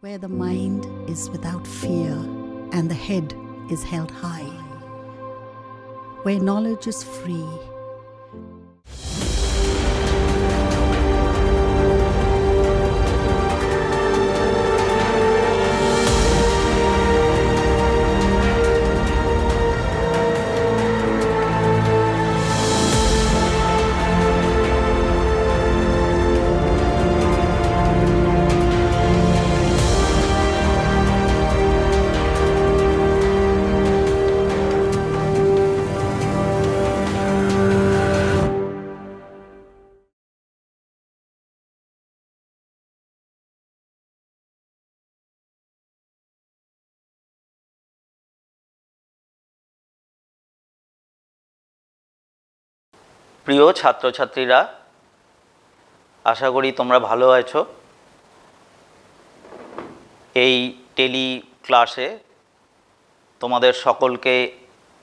where the mind is without fear and the head is held high, where knowledge is free. প্রিয় ছাত্রছাত্রীরা, আশা করি তোমরা ভালো আছো। এই টেলি ক্লাসে তোমাদের সকলকে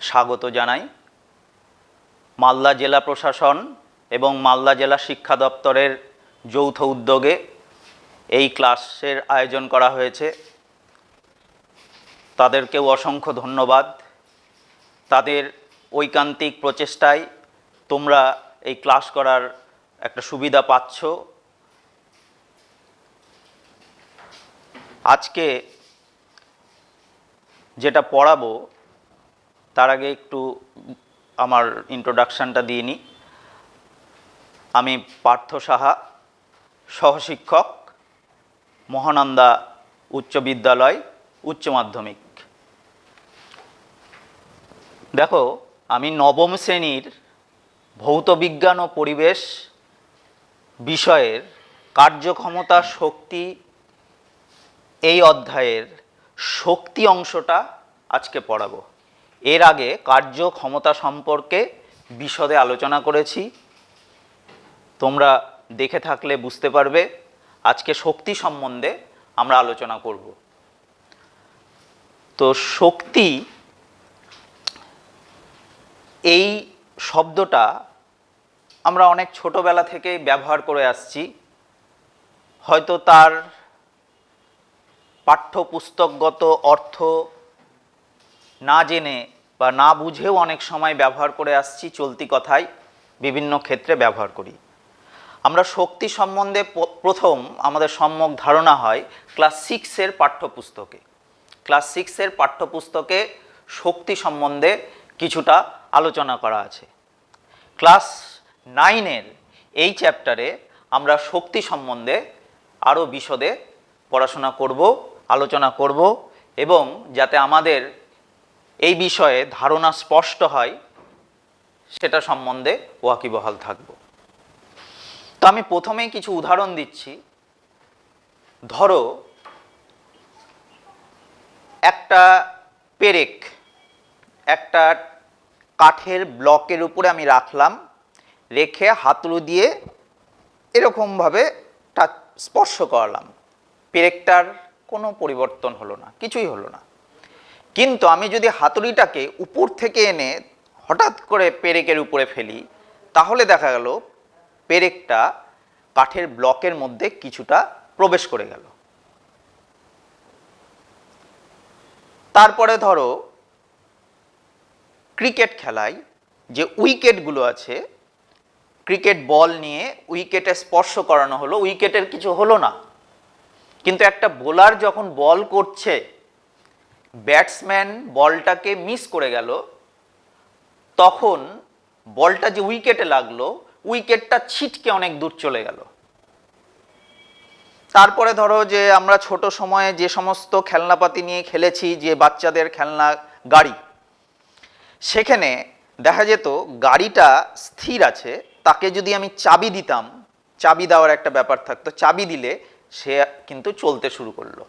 স্বাগত জানাই। মালদা জেলা প্রশাসন এবং মালদা জেলা শিক্ষা দপ্তরের যৌথ উদ্যোগে এই ক্লাসের আয়োজন করা হয়েছে। তাদেরকেও অসংখ্য ধন্যবাদ। তাদের ঐকান্তিক প্রচেষ্টায় তোমরা এই ক্লাস করার একটা সুবিধা পাচ্ছ। আজকে যেটা পড়াবো তার আগে একটু আমার ইন্ট্রোডাকশানটা দিয়ে নিই। আমি পার্থ সাহা, সহশিক্ষক, মহানন্দা উচ্চ বিদ্যালয় উচ্চ মাধ্যমিক। দেখো, আমি নবম শ্রেণীর ভৌত বিজ্ঞান ও পরিবেশ বিষয়ের কার্যক্ষমতা শক্তি এই অধ্যায়ের শক্তি অংশটা আজকে পড়াবো। এর আগে কার্যক্ষমতা সম্পর্কে বিশদে আলোচনা করেছি, তোমরা দেখে থাকলে বুঝতে পারবে। আজকে শক্তি সম্বন্ধে আমরা আলোচনা করব। তো শক্তি এই শব্দটা আমরা অনেক ছোটবেলা থেকেই ব্যবহার করে আসছি। হয়তো তার পাঠ্যপুস্তকগত অর্থ না জেনে বা না বুঝেও অনেক সময় ব্যবহার করে আসছি, চলতি কথায় বিভিন্ন ক্ষেত্রে ব্যবহার করি। আমরা শক্তি সম্বন্ধে প্রথম আমাদের সম্যক ধারণা হয় ক্লাস 6-এর পাঠ্যপুস্তকে। ক্লাস 6-এর পাঠ্যপুস্তকে শক্তি সম্বন্ধে কিছুটা আলোচনা করা আছে। ক্লাস 9-এর এই চ্যাপ্টারে আমরা শক্তি সম্বন্ধে আরও বিশদে পড়াশোনা করব, আলোচনা করব, এবং যাতে আমাদের এই বিষয়ে ধারণা স্পষ্ট হয় সেটা সম্বন্ধে ওয়াকিবহাল থাকব। তো আমি প্রথমেই কিছু উদাহরণ দিচ্ছি। ধরো, একটা পেরেক একটা কাঠের ব্লকের উপরে আমি রাখলাম, রেখে হাতড়ু দিয়ে এরকমভাবে স্পর্শ করালাম। পেরেকটার কোনো পরিবর্তন হলো না, কিছুই হলো না। কিন্তু আমি যদি হাতুড়িটাকে উপর থেকে এনে হঠাৎ করে পেরেকের উপরে ফেলি, তাহলে দেখা গেল পেরেকটা কাঠের ব্লকের মধ্যে কিছুটা প্রবেশ করে গেল। তারপরে ধরো, ক্রিকেট খেলায় যে উইকেটগুলো আছে, ক্রিকেট বল নিয়ে উইকেটে স্পর্শ করানো হলো, উইকেটের কিছু হলো না। কিন্তু একটা বোলার যখন বল করছে, ব্যাটসম্যান বলটাকে মিস করে গেল, তখন বলটা যে উইকেটে লাগলো, উইকেটটা ছিটকে অনেক দূর চলে গেল। তারপরে ধরো যে আমরা ছোট সময়ে যে সমস্ত খেলনাপাতি নিয়ে খেলেছি, যে বাচ্চাদের খেলনা গাড়ি, সেখানে দেখা যেত গাড়িটা স্থির আছে, তাকে যদি আমি চাবি দিতাম, চাবি দেওয়ার একটা ব্যাপার থাকতো, চাবি দিলে সে কিন্তু চলতে শুরু করলো।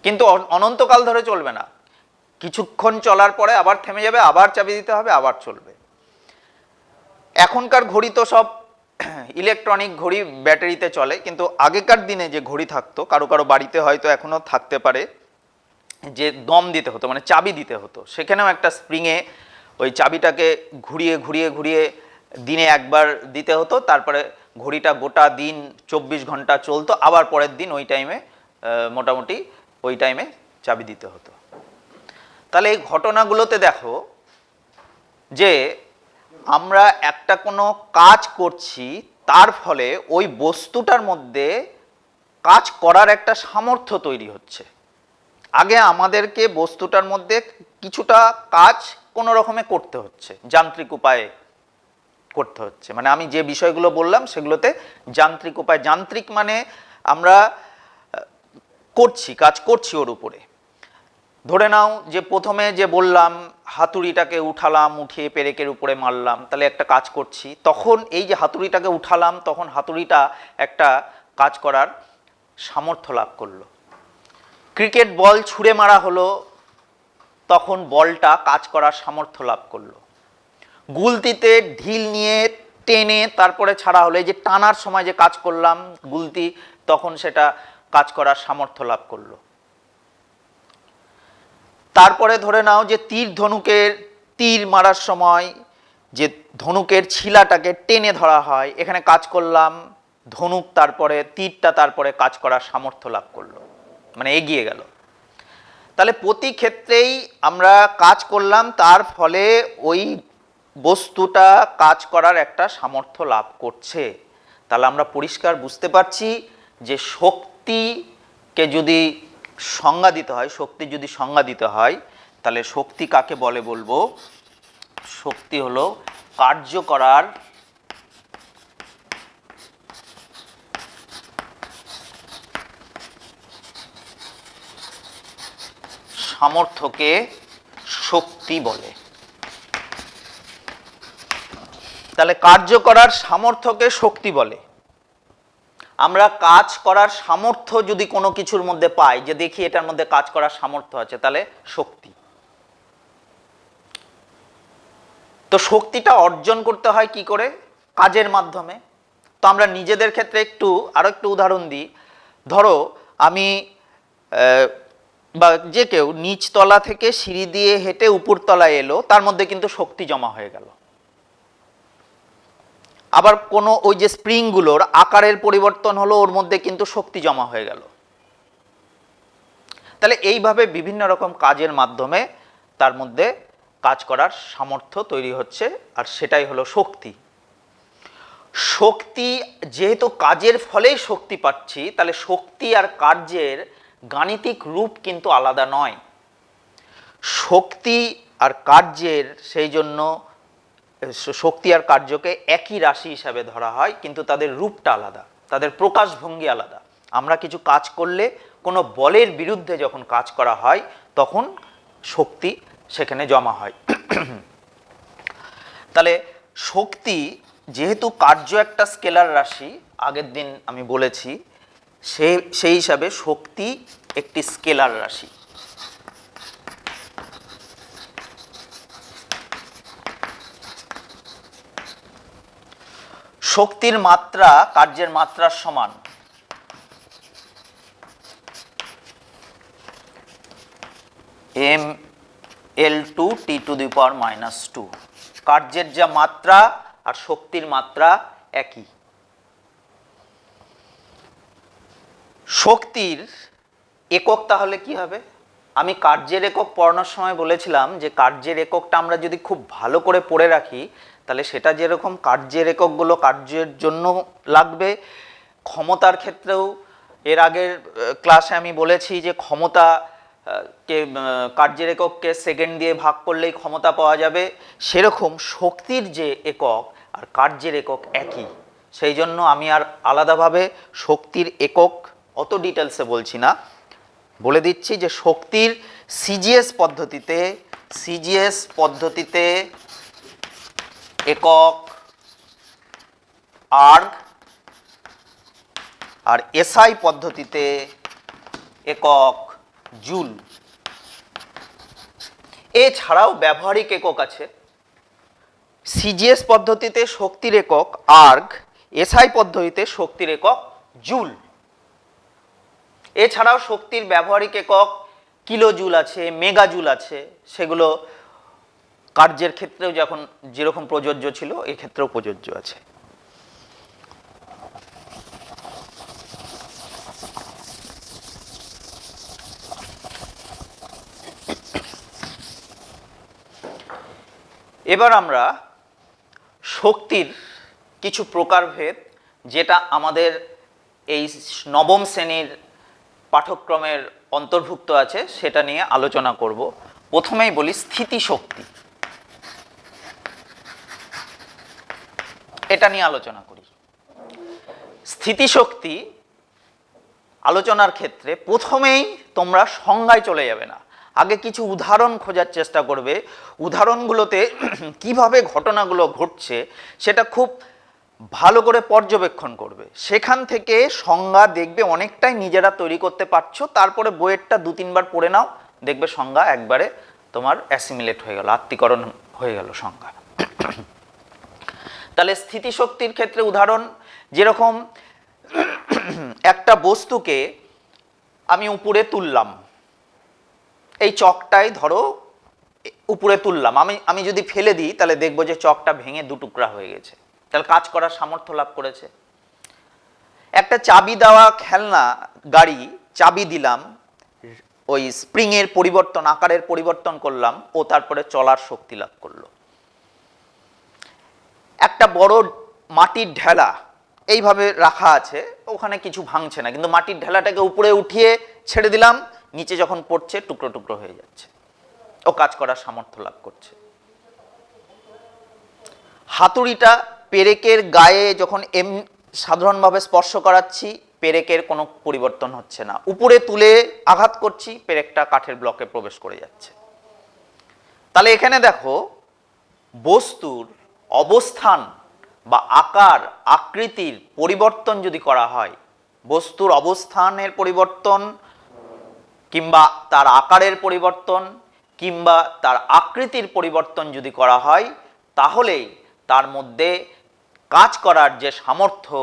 কিন্তু অনন্তকাল ধরে চলবে না, কিছুক্ষণ চলার পরে আবার থেমে যাবে, আবার চাবি দিতে হবে, আবার চলবে। এখনকার ঘড়ি তো সব ইলেকট্রনিক ঘড়ি, ব্যাটারিতে চলে। কিন্তু আগেকার দিনে যে ঘড়ি থাকতো, কারো কারো বাড়িতে হয়তো এখনও থাকতে পারে, যে দম দিতে হতো, মানে চাবি দিতে হতো, সেখানেও একটা স্প্রিংয়ে ওই চাবিটাকে ঘুরিয়ে ঘুরিয়ে ঘুরিয়ে দিনে একবার দিতে হতো। তারপরে ঘড়িটা গোটা দিন 24 ঘন্টা চলতো, আবার পরের দিন ওই টাইমে মোটামুটি ওই টাইমে চাবি দিতে হতো। তাহলে এই ঘটনাগুলোতে দেখো যে আমরা একটা কোনো কাজ করছি, তার ফলে ওই বস্তুটার মধ্যে কাজ করার একটা সামর্থ্য তৈরি হচ্ছে। আগে আমাদেরকে বস্তুটার মধ্যে কিছুটা কাজ কোনো রকমে করতে হচ্ছে, যান্ত্রিক উপায়ে করতে হচ্ছে। মানে আমি যে বিষয়গুলো বললাম সেগুলোতে যান্ত্রিক উপায়, যান্ত্রিক মানে আমরা করছি, কাজ করছি ওর উপরে। ধরে নাও যে প্রথমে যে বললাম হাতুড়িটাকে উঠালাম, উঠিয়ে পেরেকের উপরে মারলাম, তাহলে একটা কাজ করছি। তখন এই যে হাতুড়িটাকে উঠালাম, তখন হাতুড়িটা একটা কাজ করার সামর্থ্য লাভ করলো। ক্রিকেট বল ছুঁড়ে মারা হলো, তখন বলটা কাজ করার সামর্থ্য লাভ করলো। গুলতিতে ঢিল নিয়ে টেনে তারপরে ছাড়া হলো, এই যে টানার সময় যে কাজ করলাম গুলতি, তখন সেটা কাজ করার সামর্থ্য লাভ করলো। তারপরে ধরে নাও যে তীর ধনুকের তীর মারার সময় যে ধনুকের ছিলাটাকে টেনে ধরা হয়, এখানে কাজ করলাম, ধনুক তারপরে তীরটা তারপরে কাজ করার সামর্থ্য লাভ করলো, মানে এগিয়ে গেল। তাহলে প্রতি ক্ষেত্রেই আমরা কাজ করলাম, তার ফলে ওই বস্তুটা কাজ করার একটা সামর্থ্য লাভ করছে। তাহলে আমরা পরিষ্কার বুঝতে পারছি যে শক্তিকে যদি সংজ্ঞা দিতে হয়, শক্তি যদি সংজ্ঞা দিতে হয়, তাহলে শক্তি কাকে বলে বলবো? শক্তি হলো কার্য করার সামর্থ্যকে শক্তি বলে। তাহলে কার্য করার সামর্থ্যকে শক্তি বলে। আমরা কাজ করার সামর্থ্য যদি কোনো কিছুর মধ্যে পাই, যে দেখি এটার মধ্যে কাজ করার সামর্থ্য আছে, তাহলে শক্তি। তো শক্তিটা অর্জন করতে হয় কি করে? কাজের মাধ্যমে। তো আমরা নিজেদের ক্ষেত্রে আরো একটু উদাহরণ দিই। ধরো আমি বা যে কেউ নিচতলা থেকে সিঁড়ি দিয়ে হেঁটে উপরতলায় এলো, তার মধ্যে কিন্তু শক্তি জমা হয়ে গেল। আবার কোনো ওই যে স্প্রিংগুলোর আকারের পরিবর্তন হলো, ওর মধ্যে কিন্তু শক্তি জমা হয়ে গেল। তাহলে এইভাবে বিভিন্ন রকম কাজের মাধ্যমে তার মধ্যে কাজ করার সামর্থ্য তৈরি হচ্ছে, আর সেটাই হলো শক্তি। শক্তি যেহেতু কাজের ফলেই শক্তি পাচ্ছি, তাহলে শক্তি আর কার্যের গাণিতিক রূপ কিন্তু আলাদা নয়। শক্তি আর কার্যের, সেই জন্য শক্তি আর কার্যকে একই রাশি হিসাবে ধরা হয়, কিন্তু তাদের রূপটা আলাদা, তাদের প্রকাশভঙ্গি আলাদা। আমরা কিছু কাজ করলে, কোনো বলের বিরুদ্ধে যখন কাজ করা হয়, তখন শক্তি সেখানে জমা হয়। তাহলে শক্তি যেহেতু কার্য একটা স্কেলার রাশি, আগের দিন আমি বলেছি, সেই হিসাবে শক্তি একটি স্কেলার রাশি। শক্তির মাত্রা কার্যের মাত্রার সমান। mL2T⁻²। কার্যের যা মাত্রা আর শক্তির মাত্রা একই। শক্তির একক তাহলে কি হবে? আমি কার্যের একক পড়ানোর সময় বলেছিলাম যে কার্যের এককটা আমরা যদি খুব ভালো করে পড়ে রাখি, তাহলে সেটা যেরকম কার্যের এককগুলো কার্যের জন্য লাগবে, ক্ষমতার ক্ষেত্রেও এর আগের ক্লাসে আমি বলেছি যে ক্ষমতা কে কার্যের একককে সেকেন্ড দিয়ে ভাগ করলেই ক্ষমতা পাওয়া যাবে। সেরকম শক্তির যে একক আর কার্যের একক একই। সেই জন্য আমি আর আলাদাভাবে শক্তির একক অত ডিটেলসে বলছি না, বলে দিচ্ছি যে শক্তির সিজিএস পদ্ধতিতে একক আর্গ, আর এসআই পদ্ধতিতে একক জুল। এছাড়াও ব্যবহারিক একক আছে। সিজিএস পদ্ধতিতে শক্তির একক আর্গ, এসআই পদ্ধতিতে শক্তির একক জুল। এছাড়াও শক্তির ব্যবহারিক একক কিলো জুল আছে, মেগা জুল আছে। সেগুলো কার্যের ক্ষেত্রেও যখন যেরকম প্রযোজ্য ছিল, এই ক্ষেত্রেও প্রযোজ্য আছে। এবার আমরা শক্তির কিছু প্রকারভেদ, যেটা আমাদের এই নবম শ্রেণীর পাঠ্যক্রমের অন্তর্ভুক্ত আছে, সেটা নিয়ে আলোচনা করব। প্রথমেই বলি স্থিতিশক্তি, এটা নিয়ে আলোচনা করি। স্থিতিশক্তি আলোচনার ক্ষেত্রে প্রথমেই তোমরা সংজ্ঞায় চলে যাবে না, আগে কিছু উদাহরণ খোঁজার চেষ্টা করবে। উদাহরণগুলোতে কিভাবে ঘটনাগুলো ঘটছে সেটা খুব ভালো করে পর্যবেক্ষণ করবে। সেখান থেকে সংজ্ঞা দেখবে অনেকটাই নিজেরা তৈরি করতে পারছো। তারপরে বইয়েরটা 2-3 বার পড়ে নাও, দেখবে সংজ্ঞা একবারে তোমার অ্যাসিমিলেট হয়ে গেল, আত্মীকরণ হয়ে গেল সংজ্ঞা। তাহলে স্থিতিশক্তির ক্ষেত্রে উদাহরণ, যেরকম একটা বস্তুকে আমি উপরে তুললাম, এই চকটাই ধরো উপরে তুললাম, আমি যদি ফেলে দিই তাহলে দেখবো যে চকটা ভেঙে 2 টুকরা হয়ে গেছে, তাহলে কাজ করার সামর্থ্য লাভ করেছে। একটা চাবি দেওয়া খেলনা গাড়ি, চাবি দিলাম, ওই স্প্রিং এর পরিবর্তন, আকারের পরিবর্তন করলাম, ও তারপরে চলার শক্তি লাভ করলো। একটা বড় মাটির ঢেলা এইভাবে রাখা আছে, ওখানে কিছু ভাঙছে না, কিন্তু মাটির ঢেলাটাকে উপরে উঠিয়ে ছেড়ে দিলাম, নিচে যখন পড়ছে টুকরো টুকরো হয়ে যাচ্ছে, ও কাজ করার সামর্থ্য লাভ করছে। হাতুড়িটা পেরেকের গায়ে যখন সাধারণভাবে স্পর্শ করাচ্ছি, পেরেকের কোনো পরিবর্তন হচ্ছে না, উপরে তুলে আঘাত করছি, পেরেকটা কাঠের ব্লকে প্রবেশ করে যাচ্ছে। তাহলে এখানে দেখো, বস্তুর অবস্থান বা আকার আকৃতির পরিবর্তন যদি করা হয়, বস্তুর অবস্থানের পরিবর্তন কিংবা তার আকারের পরিবর্তন কিংবা তার আকৃতির পরিবর্তন যদি করা হয়, তাহলেই তার মধ্যে কাজ করার যে সামর্থ্য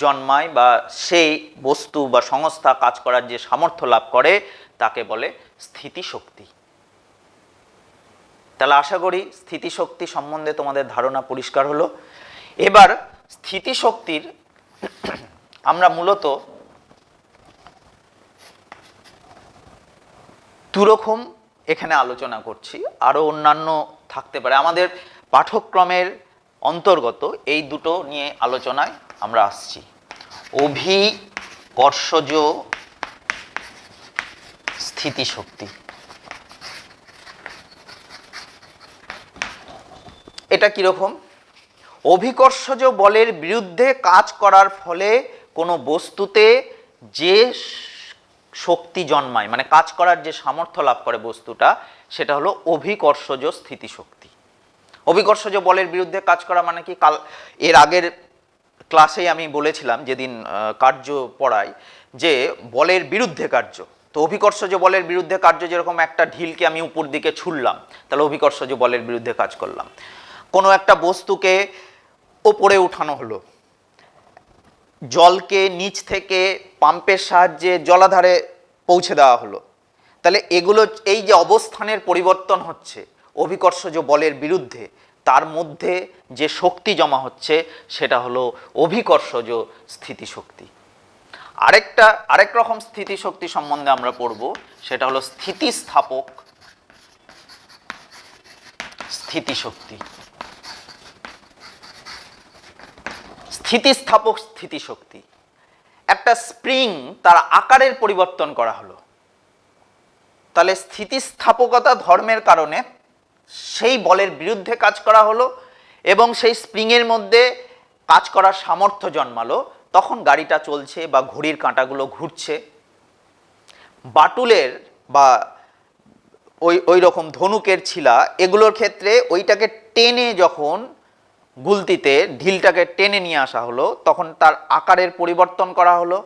জন্মায় বা সেই বস্তু বা সংস্থা কাজ করার যে সামর্থ্য লাভ করে, তাকে বলে স্থিতিশক্তি। তাহলে আশা করি স্থিতিশক্তি সম্বন্ধে তোমাদের ধারণা পরিষ্কার হলো। এবার স্থিতিশক্তির আমরা মূলত দুরকম এখানে আলোচনা করছি, আরো অন্যান্য থাকতে পারে। আমাদের পাঠ্যক্রমের অন্তর্গত এই দুটো নিয়ে আলোচনায় আমরা আসছি। অভিকর্ষজ স্থিতিশক্তি, এটা কিরকম? অভিকর্ষজ বলের বিরুদ্ধে কাজ করার ফলে কোনো বস্তুতে যে শক্তি জন্মায়, মানে কাজ করার যে সামর্থ্য লাভ করে বস্তুটা, সেটা হলো অভিকর্ষজ স্থিতিশক্তি। অভিকর্ষজ বলের বিরুদ্ধে কাজ করা মানে কি? এর আগের ক্লাসেই আমি বলেছিলাম, যেদিন কার্য পড়াই, যে বলের বিরুদ্ধে কার্য। তো অভিকর্ষজ বলের বিরুদ্ধে কার্য, যেরকম একটা ঢিলকে আমি উপর দিকে ছুড়লাম, তাহলে অভিকর্ষজ বলের বিরুদ্ধে কাজ করলাম। কোনো একটা বস্তুকে ওপরে উঠানো হলো, জলকে নিচ থেকে পাম্পের সাহায্যে জলাধারে পৌঁছে দেওয়া হলো, তাহলে এগুলো, এই যে অবস্থানের পরিবর্তন হচ্ছে অভিকর্ষজ বলের বিরুদ্ধে, তার মধ্যে যে শক্তি জমা হচ্ছে সেটা হলো অভিকর্ষজ স্থিতিশক্তি। আরেক রকম স্থিতিশক্তি সম্বন্ধে আমরা পড়ব, সেটা হলো স্থিতিস্থাপক স্থিতিশক্তি। স্থিতিস্থাপক স্থিতিশক্তি, একটা স্প্রিং তার আকারের পরিবর্তন করা হলো, তাহলে স্থিতিস্থাপকতা ধর্মের কারণে সেই বলের বিরুদ্ধে কাজ করা হলো এবং সেই স্প্রিংয়ের মধ্যে কাজ করার সামর্থ্য জন্মালো, তখন গাড়িটা চলছে বা ঘড়ির কাঁটাগুলো ঘুরছে। বাটুলের বা ওই রকম ধনুকের ছিলা, এগুলোর ক্ষেত্রে ওইটাকে টেনে, যখন গুলতিতে ঢিলটাকে টেনে নিয়ে আসা হলো, তখন তার আকারের পরিবর্তন করা হলো,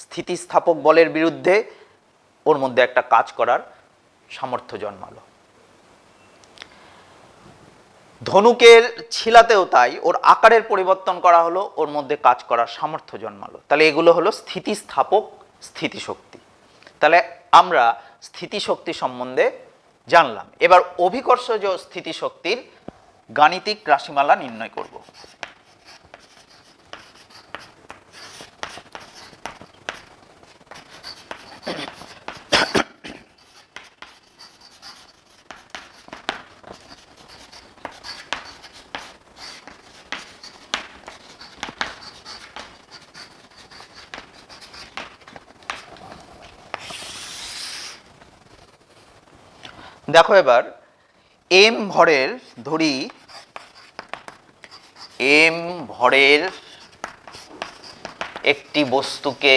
স্থিতিস্থাপক বলের বিরুদ্ধে ওর মধ্যে একটা কাজ করার সামর্থ্য জন্মালো। ধনুকের ছিলাতেও তাই, ওর আকারের পরিবর্তন করা হলো, ওর মধ্যে কাজ করার সামর্থ্য জন্মালো। তাহলে এগুলো হলো স্থিতিস্থাপক স্থিতিশক্তি। তাহলে আমরা স্থিতিশক্তি সম্বন্ধে জানলাম। এবার অভিকর্ষজ স্থিতিশক্তির গাণিতিক রাশিমালা নির্ণয় করব। দেখো এবার এম ভরের ধরি, এম ভরের একটি বস্তুকে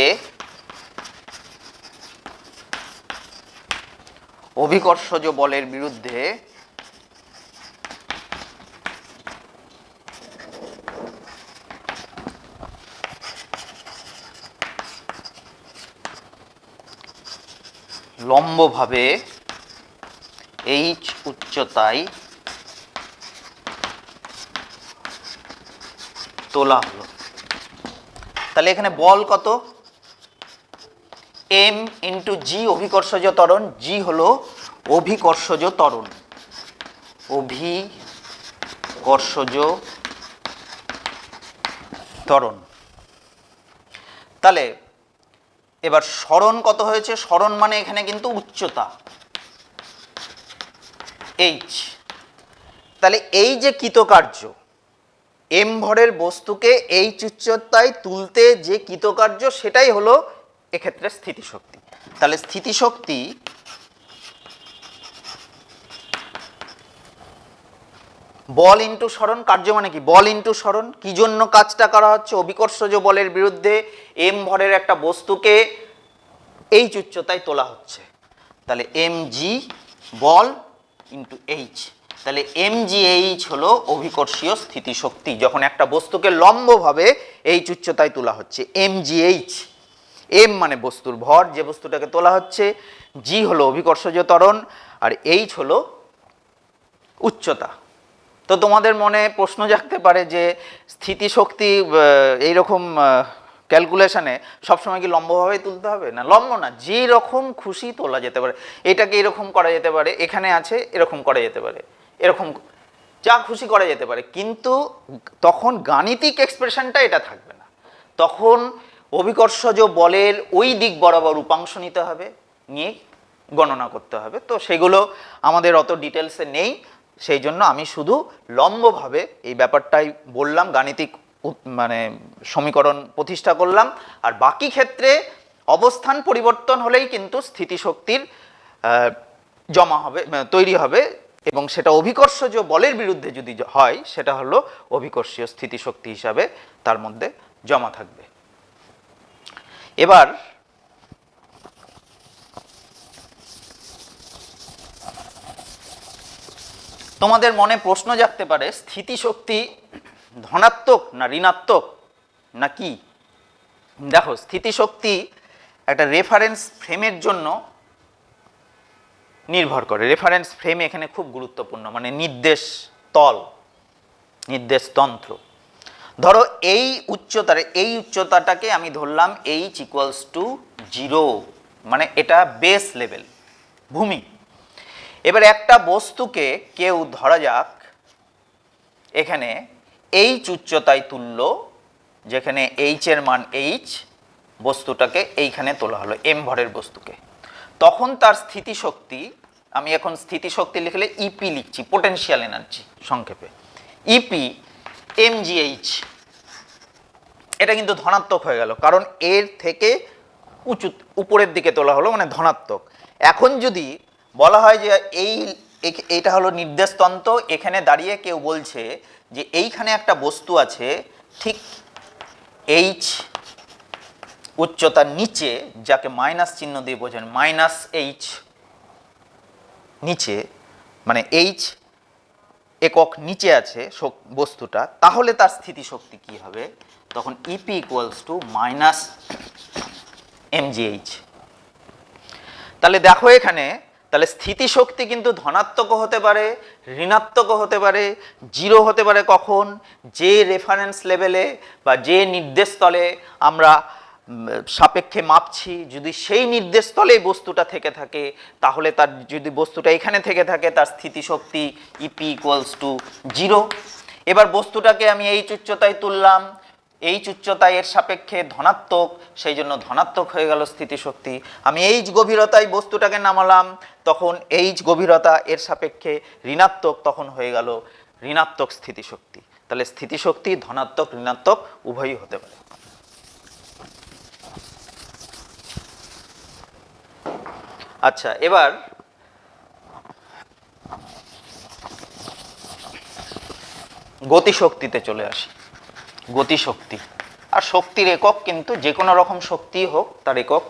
অভিকর্ষজ বলের বিরুদ্ধে লম্বভাবে এইচ উচ্চতায় তোলা হলো। তাহলে এখানে বল কত? এম ইন্টু জি অভিকর্ষজ ত্বরণ, জি হলো অভিকর্ষজ ত্বরণ, অভিকর্ষজ ত্বরণ। তাহলে এবার সরণ কত হয়েছে? সরণ মানে এখানে কিন্তু উচ্চতা এইচ। তাহলে এই যে কৃতকার্য, এম ভরের বস্তুকে এইচ উচ্চতায় তুলতে যে কৃতকার্য, সেটাই হলো এক্ষেত্রে স্থিতিশক্তি। তাহলে স্থিতিশক্তি বল ইন্টু সরণ, কার্য মানে কি? বল ইন্টু সরণ। কি জন্য কাজটা করা হচ্ছে? অভিকর্ষজ বলের বিরুদ্ধে এম ভরের একটা বস্তুকে এইচ উচ্চতায় তোলা হচ্ছে। তাহলে এম জি বল ইন্টু এইচ। তাহলে এম জি এইচ হলো অভিকর্ষীয় স্থিতিশক্তি, যখন একটা বস্তুকে লম্বভাবে এইচ উচ্চতায় তোলা হচ্ছে। এম জি এইচ, এম মানে বস্তুর ভর, যে বস্তুটাকে তোলা হচ্ছে, জি হলো অভিকর্ষজ ত্বরণ, আর এইচ হলো উচ্চতা। তো তোমাদের মনে প্রশ্ন জাগতে পারে যে স্থিতিশক্তি এইরকম ক্যালকুলেশনে সবসময় কি লম্বভাবে তুলতে হবে? না, লম্ব না, যে রকম খুশি তোলা যেতে পারে। এটাকে এরকম করা যেতে পারে, এখানে আছে এরকম করা যেতে পারে, এরকম যা খুশি করা যেতে পারে, কিন্তু তখন গাণিতিক এক্সপ্রেশনটা এটা থাকবে না। তখন অভিকর্ষজ বলের ওই দিক বরাবর উপাংশ নিতে হবে, নিয়ে গণনা করতে হবে। তো সেগুলো আমাদের অত ডিটেলসে নেই, সেই জন্য আমি শুধু লম্বভাবে এই ব্যাপারটাই বললাম, গাণিতিক মানে সমীকরণ প্রতিষ্ঠা করলাম। আর বাকি ক্ষেত্রে অবস্থান পরিবর্তন হলেই কিন্তু স্থিতিশক্তির জমা হবে, তৈরি হবে, এবং সেটা অভিকর্ষজ বলের বিরুদ্ধে যদি হয়, সেটা হলো অভিকর্ষীয় স্থিতিশক্তি হিসাবে তার মধ্যে জমা থাকবে। এবার তোমাদের মনে প্রশ্ন জাগতে পারে, স্থিতিশক্তি ধনাত্মক না ঋণাত্মক না কি? দেখো, স্থিতিশক্তি একটা রেফারেন্স ফ্রেমের জন্য নির্ভর করে। রেফারেন্স ফ্রেম এখানে খুব গুরুত্বপূর্ণ, মানে নির্দেশ তল, নির্দেশ তন্ত্র। ধরো এই উচ্চতাটাকে আমি ধরলাম এইচ ইকুয়ালস টু 0, মানে এটা বেস লেভেল, ভূমি। এবার একটা বস্তুকে কেউ ধরা যাক এখানে এইচ উচ্চতায় তুলল, যেখানে এইচ এর মান এইচ, বস্তুটাকে এইখানে তোলা হলো এম ভরের বস্তুকে। তখন তার স্থিতিশক্তি, আমি এখন স্থিতিশক্তি লিখলে ইপি লিখছি, পোটেনশিয়াল এনার্জি সংক্ষেপে, ইপি এমজিএইচ। এটা কিন্তু ধনাত্মক হয়ে গেল, কারণ এর থেকে উপরের দিকে তোলা হলো, মানে ধনাত্মক। এখন যদি বলা হয় যে এইটা হলো নির্দেশতন্ত্র, এখানে দাঁড়িয়ে কেউ বলছে যে এইখানে একটা বস্তু আছে ঠিক এইচ উচ্চতার নিচে, যাকে মাইনাস চিহ্ন দিয়ে বোঝেন, মাইনাস এইচ নিচে, মানে এইচ একক নিচে আছে বস্তুটা, তাহলে তার স্থিতিশক্তি কি হবে? তখন EP equals to minus MGH. তাহলে দেখো এখানে, তাহলে স্থিতিশক্তি কিন্তু ধনাত্মকও হতে পারে, ঋণাত্মকও হতে পারে, 0 হতে পারে কখন? যে রেফারেন্স লেভেলে বা যে নির্দেশ তলে আমরা সাপেক্ষে মাপছি, যদি সেই নির্দেশ তলে বস্তুটা থেকে থাকে, তাহলে তার, যদি বস্তুটা এখানে থেকে থাকে, তার স্থিতিশক্তি ইপি ইকুয়ালস টু 0। এবার বস্তুটাকে আমি এইচ উচ্চতায় তুললাম, এইচ উচ্চতায় এর সাপেক্ষে ধনাত্মক, সেই জন্য ধনাত্মক হয়ে গেল স্থিতিশক্তি। আমি এইচ গভীরতায় বস্তুটাকে নামালাম, তখন এইচ গভীরতা এর সাপেক্ষে ঋণাত্মক, তখন হয়ে গেল ঋণাত্মক স্থিতিশক্তি। তাহলে স্থিতিশক্তি ধনাত্মক ঋণাত্মক উভয়ই হতে পারে। আচ্ছা, এবার গতিশক্তিতে চলে আসি। গতিশক্তি আর শক্তির একক কিন্তু যে কোনো রকম শক্তি হোক তার একক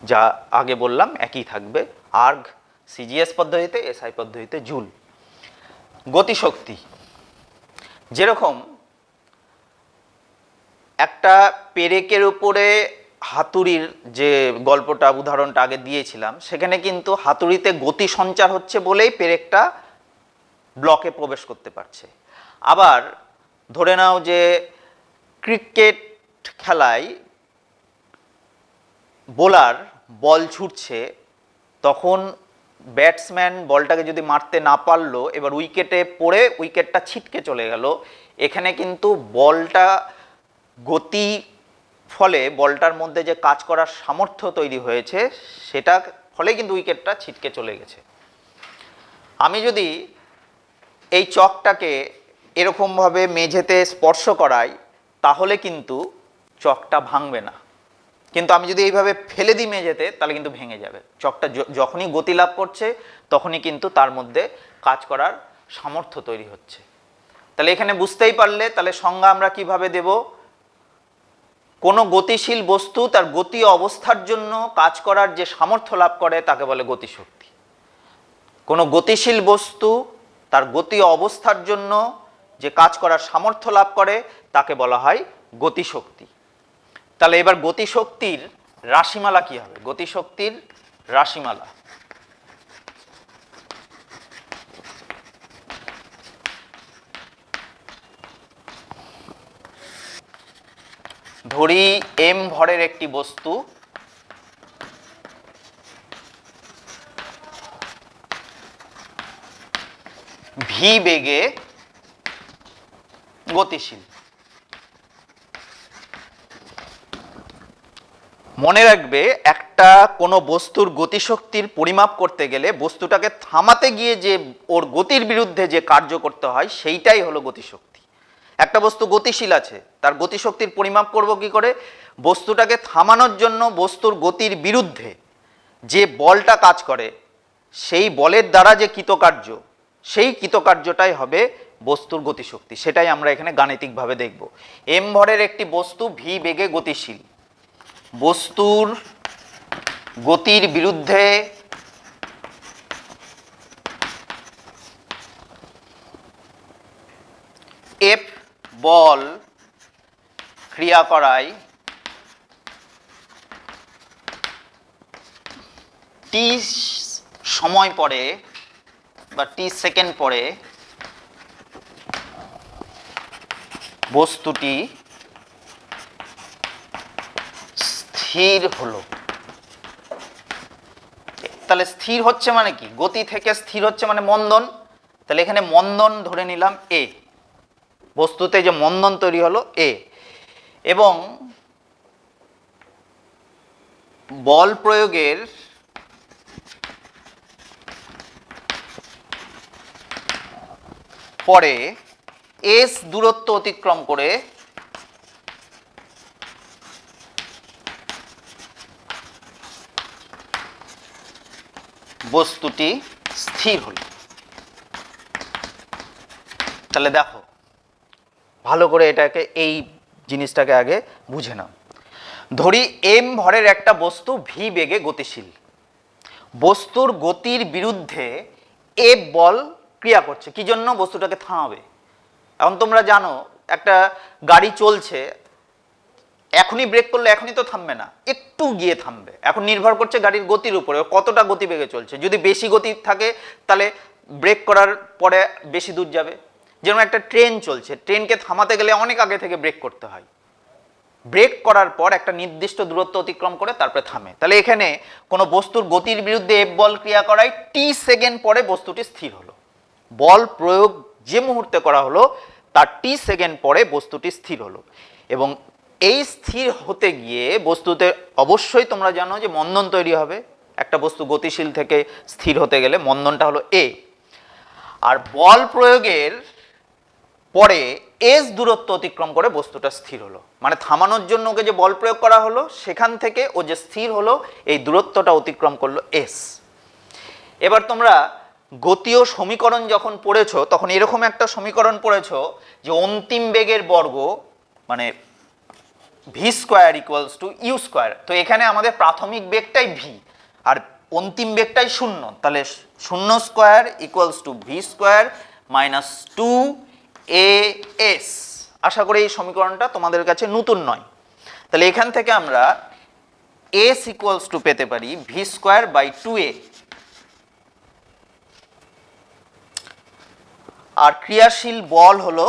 যা আগে বললাম একই থাকবে, আর্গ সিজিএস পদ্ধতিতে, এসআই পদ্ধতিতে জুল। গতিশক্তি যেরকম একটা পেরেকের উপরে হাতুড়ির যে গল্পটা উদাহরণটা আগে দিয়েছিলাম, সেখানে কিন্তু হাতুড়িতে গতি সঞ্চার হচ্ছে বলেই পেরেকটা ব্লকে প্রবেশ করতে পারছে। আবার ধরে নাও যে ক্রিকেট খেলায় বোলার বল ছুটছে, তখন ব্যাটসম্যান বলটাকে যদি মারতে না পারলো, এবার উইকেটে পড়ে উইকেটটা ছিটকে চলে গেল, এখানে কিন্তু বলটা গতি ফলে বলটার মধ্যে যে কাজ করার সামর্থ্য তৈরি হয়েছে সেটা ফলে কিন্তু উইকেটটা ছিটকে চলে গেছে। আমি যদি এই চকটাকে এরকমভাবে মেঝেতে স্পর্শ করাই তাহলে কিন্তু চকটা ভাঙবে না, কিন্তু আমি যদি এইভাবে ফেলে দিই মেঝেতে তাহলে কিন্তু ভেঙে যাবে। চকটা যখনই গতি লাভ করছে তখনই কিন্তু তার মধ্যে কাজ করার সামর্থ্য তৈরি হচ্ছে। তাহলে এখানে বুঝতেই পারলে তাহলে সংজ্ঞা আমরা কিভাবে দেব? কোনো গতিশীল বস্তু তার গতি অবস্থার জন্য কাজ করার যে সামর্থ্য লাভ করে তাকে বলে গতিশক্তি। কোনো গতিশীল বস্তু তার গতি অবস্থার জন্য যে কাজ করার সামর্থ্য লাভ করে তাকে বলা হয় গতিশক্তি। তাহলে এবার গতিশক্তির রাশিমালা কি হবে? গতিশক্তির রাশিমালা ধরি এম ভরের একটি বস্তু ভি বেগে গতিশীল। মনে রাখবে, একটা কোনো বস্তুর গতিশক্তির পরিমাপ করতে গেলে বস্তুটাকে থামাতে গিয়ে যে ওর গতির বিরুদ্ধে যে কার্য করতে হয় সেইটাই হলো গতিশক্তি। একটা বস্তু গতিশীল আছে, তার গতিশক্তির পরিমাপ করব কি করে? বস্তুটাকে থামানোর জন্য বস্তুর গতির বিরুদ্ধে যে বলটা কাজ করে সেই বলের দ্বারা যে কৃতকার্য, সেই কৃতকার্যটাই হবে বস্তুর গতিশক্তি। সেটাই আমরা এখানে গাণিতিকভাবে দেখব। এম ভরের একটি বস্তু ভি বেগে গতিশীল, বস্তুর গতির বিরুদ্ধে এফ বল ক্রিয়া করায় টি সময় পরে বা টি সেকেন্ড পরে বস্তুটি স্থির হলো। তাহলে স্থির হচ্ছে মানে কি? গতি থেকে স্থির হচ্ছে মানে মন্দন। তাহলে এখানে মন্দন ধরে নিলাম এ, বস্তুতে যে মন্দন তৈরি হলো এ, এবং বল প্রয়োগের পরে এস দূরত্ব অতিক্রম করে বস্তুটি স্থির হলো। তাহলে দেখো ভালো করে এটাকে, এই জিনিসটাকে আগে বুঝে নাও। ধরি এম ভরের একটা বস্তু ভি বেগে গতিশীল, বস্তুর গতির বিরুদ্ধে এফ বল ক্রিয়া করছে। কি জন্য? বস্তুটাকে থামাবে। এখন তোমরা জানো একটা গাড়ি চলছে, এখনই ব্রেক করলে এখনই তো থামবে না, একটু গিয়ে থামবে। এখন নির্ভর করছে গাড়ির গতির উপরে, কতটা গতিবেগে চলছে। যদি বেশি গতি থাকে তাহলে ব্রেক করার পরে বেশি দূর যাবে। যেমন একটা ট্রেন চলছে, ট্রেনকে থামাতে গেলে অনেক আগে থেকে ব্রেক করতে হয়, ব্রেক করার পর একটা নির্দিষ্ট দূরত্ব অতিক্রম করে তারপরে থামে। তাহলে এখানে কোনো বস্তুর গতির বিরুদ্ধে এফ বল ক্রিয়া করায় টি সেকেন্ড পরে বস্তুটি স্থির হলো। বল প্রয়োগ যে মুহূর্তে করা হলো তার টি সেকেন্ড পরে বস্তুটি স্থির হলো। এবং এই স্থির হতে গিয়ে বস্তুতে অবশ্যই তোমরা জানো যে মন্দন তৈরি হবে। একটা বস্তু গতিশীল থেকে স্থির হতে গেলে মন্দনটা হলো এ। আর বল প্রয়োগের পরে এস দূরত্ব অতিক্রম করে বস্তুটা স্থির হলো, মানে থামানোর জন্য ওকে যে বল প্রয়োগ করা হলো সেখান থেকে ও যে স্থির হলো এই দূরত্বটা অতিক্রম করলো এস। এবার তোমরা গতীয় সমীকরণ যখন পড়েছো তখন এরকম একটা সমীকরণ পড়েছো যে অন্তিম বেগের বর্গ মানে V square equals to U square. তো এখানে আমাদের প্রাথমিক বেগটাই ভি আর অন্তিম বেগটাই শূন্য, তাহলে শূন্য square equals to V square minus two A S. আশা করি এই সমীকরণটা তোমাদের কাছে নতুন নয়। তাহলে এখান থেকে আমরা এস ইকুয়ালস টু পেতে পারি ভি স্কোয়ার বাই টু এ। আর ক্রিয়াশীল বল হলো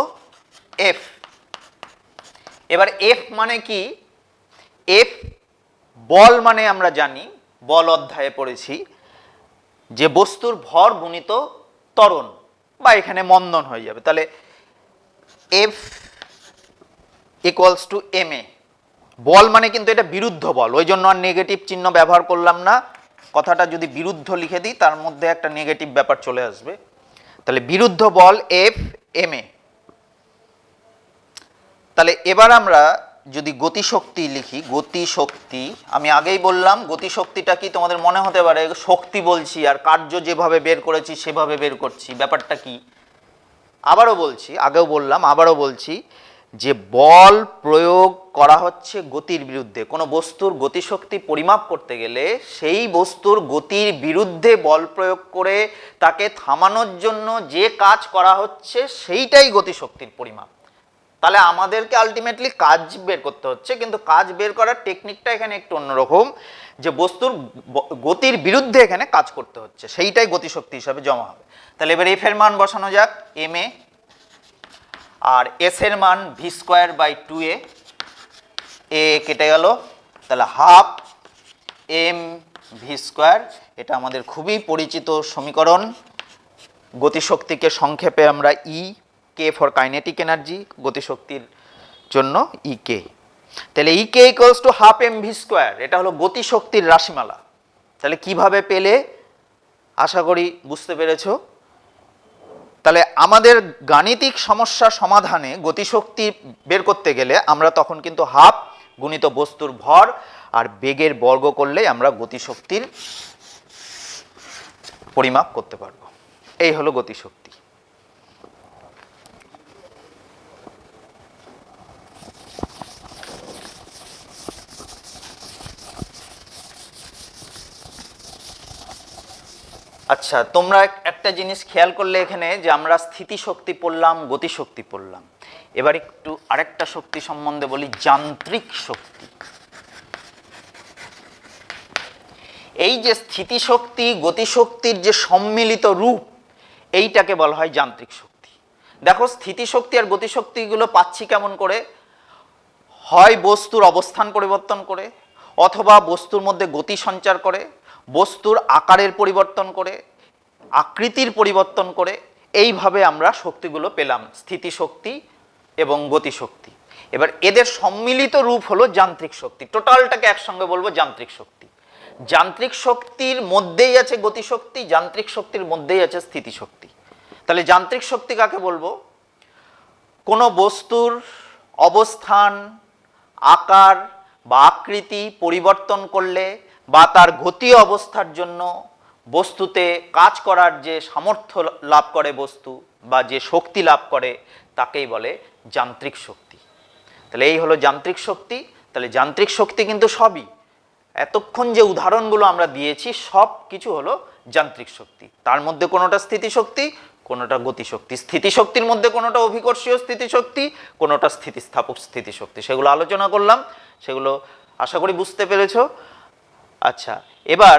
এফ। এবার এফ মানে কি? এফ বল মানে আমরা জানি, বল অধ্যায়ে পড়েছি যে বস্তুর ভর গুণিত ত্বরণ, বা এখানে মন্দন হয়ে যাবে। তাহলে F equals to M A. বল মানে কিন্তু এটা বিরুদ্ধ বল, ওই জন্য আর নেগেটিভ চিহ্ন ব্যবহার করলাম না। কথাটা যদি বিরুদ্ধ লিখে দিই তার মধ্যে একটা নেগেটিভ ব্যাপার চলে আসবে। তাহলে বিরুদ্ধ বল এফ এম এ। তাহলে এবার আমরা যদি গতিশক্তি লিখি, গতিশক্তি, আমি আগেই বললাম গতিশক্তিটা কি তোমাদের মনে হতে পারে শক্তি বলছি আর কার্য যেভাবে বের করেছি সেভাবে বের করছি, ব্যাপারটা কি? আবারও বলছি, আগেও বললাম আবারও বলছি যে বল প্রয়োগ করা হচ্ছে গতির বিরুদ্ধে। কোনো বস্তুর গতিশক্তি পরিমাপ করতে গেলে সেই বস্তুর গতির বিরুদ্ধে বল প্রয়োগ করে তাকে থামানোর জন্য যে কাজ করা হচ্ছে সেইটাই গতিশক্তির পরিমাপ। তাহলে আমাদেরকে আলটিমেটলি কাজ বের করতে হচ্ছে, কিন্তু কাজ বের করার টেকনিকটা এখানে একটু অন্যরকম, যে বস্তুর গতির বিরুদ্ধে এখানে কাজ করতে হচ্ছে, সেইটাই গতিশক্তি হিসাবে জমা হবে। তাহলে এবার এফ এর মান বসানো যাক এম এ, আর এস এর মান ভি স্কোয়ার বাই টু এ। এ কেটে গেল, তাহলে হাফ এম ভি স্কোয়ার। এটা আমাদের খুবই পরিচিত সমীকরণ। গতিশক্তিকে সংক্ষেপে আমরা E K for kinetic energy, গতিশক্তির জন্য ই কে। তাহলে E K equals to half M V square, এটা হলো গতিশক্তির রাশিমালা। তাহলে কিভাবে পেলে? আশা করি বুঝতে পেরেছো। তাহলে আমাদের গাণিতিক সমস্যা সমাধানে গতিশক্তি বের করতে গেলে আমরা তখন কিন্তু হাফ গুণিত বস্তুর ভর আর বেগের বর্গ করলে আমরা গতিশক্তির পরিমাপ করতে পারবো। এই হলো গতিশক্তি। আচ্ছা, তোমরা একটা জিনিস খেয়াল করলে এখানে যে আমরা স্থিতিশক্তি পড়লাম, গতিশক্তি পড়লাম। এবার একটু আরেকটা শক্তি সম্বন্ধে বলি, যান্ত্রিক শক্তি। এই যে স্থিতিশক্তি গতিশক্তির যে সম্মিলিত রূপ, এইটাকে বলা হয় যান্ত্রিক শক্তি। দেখো স্থিতিশক্তি আর গতিশক্তিগুলো পাচ্ছি কেমন করে? হয় বস্তুর অবস্থান পরিবর্তন করে, অথবা বস্তুর মধ্যে গতি সঞ্চার করে, বস্তুর আকারের পরিবর্তন করে, আকৃতির পরিবর্তন করে, এইভাবে আমরা শক্তিগুলো পেলাম, স্থিতিশক্তি এবং গতিশক্তি। এবার এদের সম্মিলিত রূপ হলো যান্ত্রিক শক্তি। টোটালটাকে একসঙ্গে বলবো যান্ত্রিক শক্তি। যান্ত্রিক শক্তির মধ্যেই আছে গতিশক্তি, যান্ত্রিক শক্তির মধ্যেই আছে স্থিতিশক্তি। তাহলে যান্ত্রিক শক্তি কাকে বলবো? কোনো বস্তুর অবস্থান, আকার বা আকৃতি পরিবর্তন করলে বা তার গতি অবস্থার জন্য বস্তুতে কাজ করার যে সামর্থ্য লাভ করে বস্তু বা যে শক্তি লাভ করে তাকেই বলে যান্ত্রিক শক্তি। তাহলে এই হলো যান্ত্রিক শক্তি। তাহলে যান্ত্রিক শক্তি কিন্তু সবই, এতক্ষণ যে উদাহরণগুলো আমরা দিয়েছি সব কিছু হলো যান্ত্রিক শক্তি। তার মধ্যে কোনোটা স্থিতিশক্তি, কোনোটা গতিশক্তি। স্থিতিশক্তির মধ্যে কোনোটা অভিকর্ষীয় স্থিতিশক্তি, কোনোটা স্থিতিস্থাপক স্থিতিশক্তি। সেগুলো আলোচনা করলাম, সেগুলো আশা করি বুঝতে পেরেছো। আচ্ছা, এবার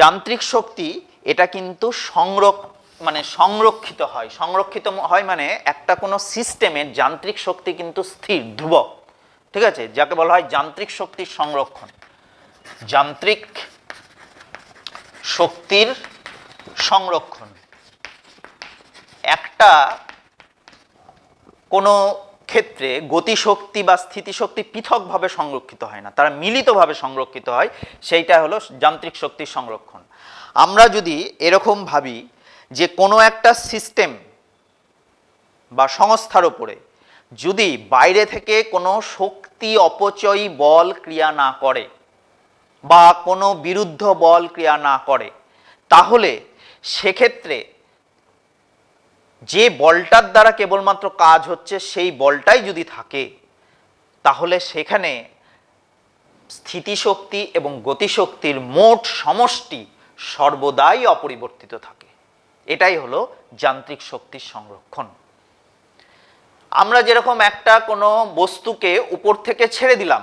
যান্ত্রিক শক্তি এটা কিন্তু সংরক্ষিত হয়। সংরক্ষিত হয় মানে একটা কোনো সিস্টেমের যান্ত্রিক শক্তি কিন্তু স্থির, ধ্রুবক, ঠিক আছে, যাকে বলা হয় যান্ত্রিক শক্তির সংরক্ষণ। যান্ত্রিক শক্তির সংরক্ষণ। একটা কোনো ক্ষেত্রে গতিশক্তি বা স্থিতিশক্তি পৃথকভাবে সংরক্ষিত হয় না, তারা মিলিতভাবে সংরক্ষিত হয়, সেইটা হলো যান্ত্রিক শক্তির সংরক্ষণ। আমরা যদি এরকম ভাবি যে কোনো একটা সিস্টেম বা সংস্থার উপরে যদি বাইরে থেকে কোনো শক্তি অপচয়ী বল ক্রিয়া না করে বা কোনো বিরুদ্ধ বল ক্রিয়া না করে, তাহলে সেক্ষেত্রে যে বলটার দ্বারা কেবলমাত্র কাজ হচ্ছে সেই বলটাই যদি থাকে, তাহলে সেখানে স্থিতিশক্তি এবং গতিশক্তির মোট সমষ্টি সর্বদাই অপরিবর্তিত থাকে। এটাই হলো যান্ত্রিক শক্তির সংরক্ষণ। আমরা যেরকম একটা কোনো বস্তুকে উপর থেকে ছেড়ে দিলাম,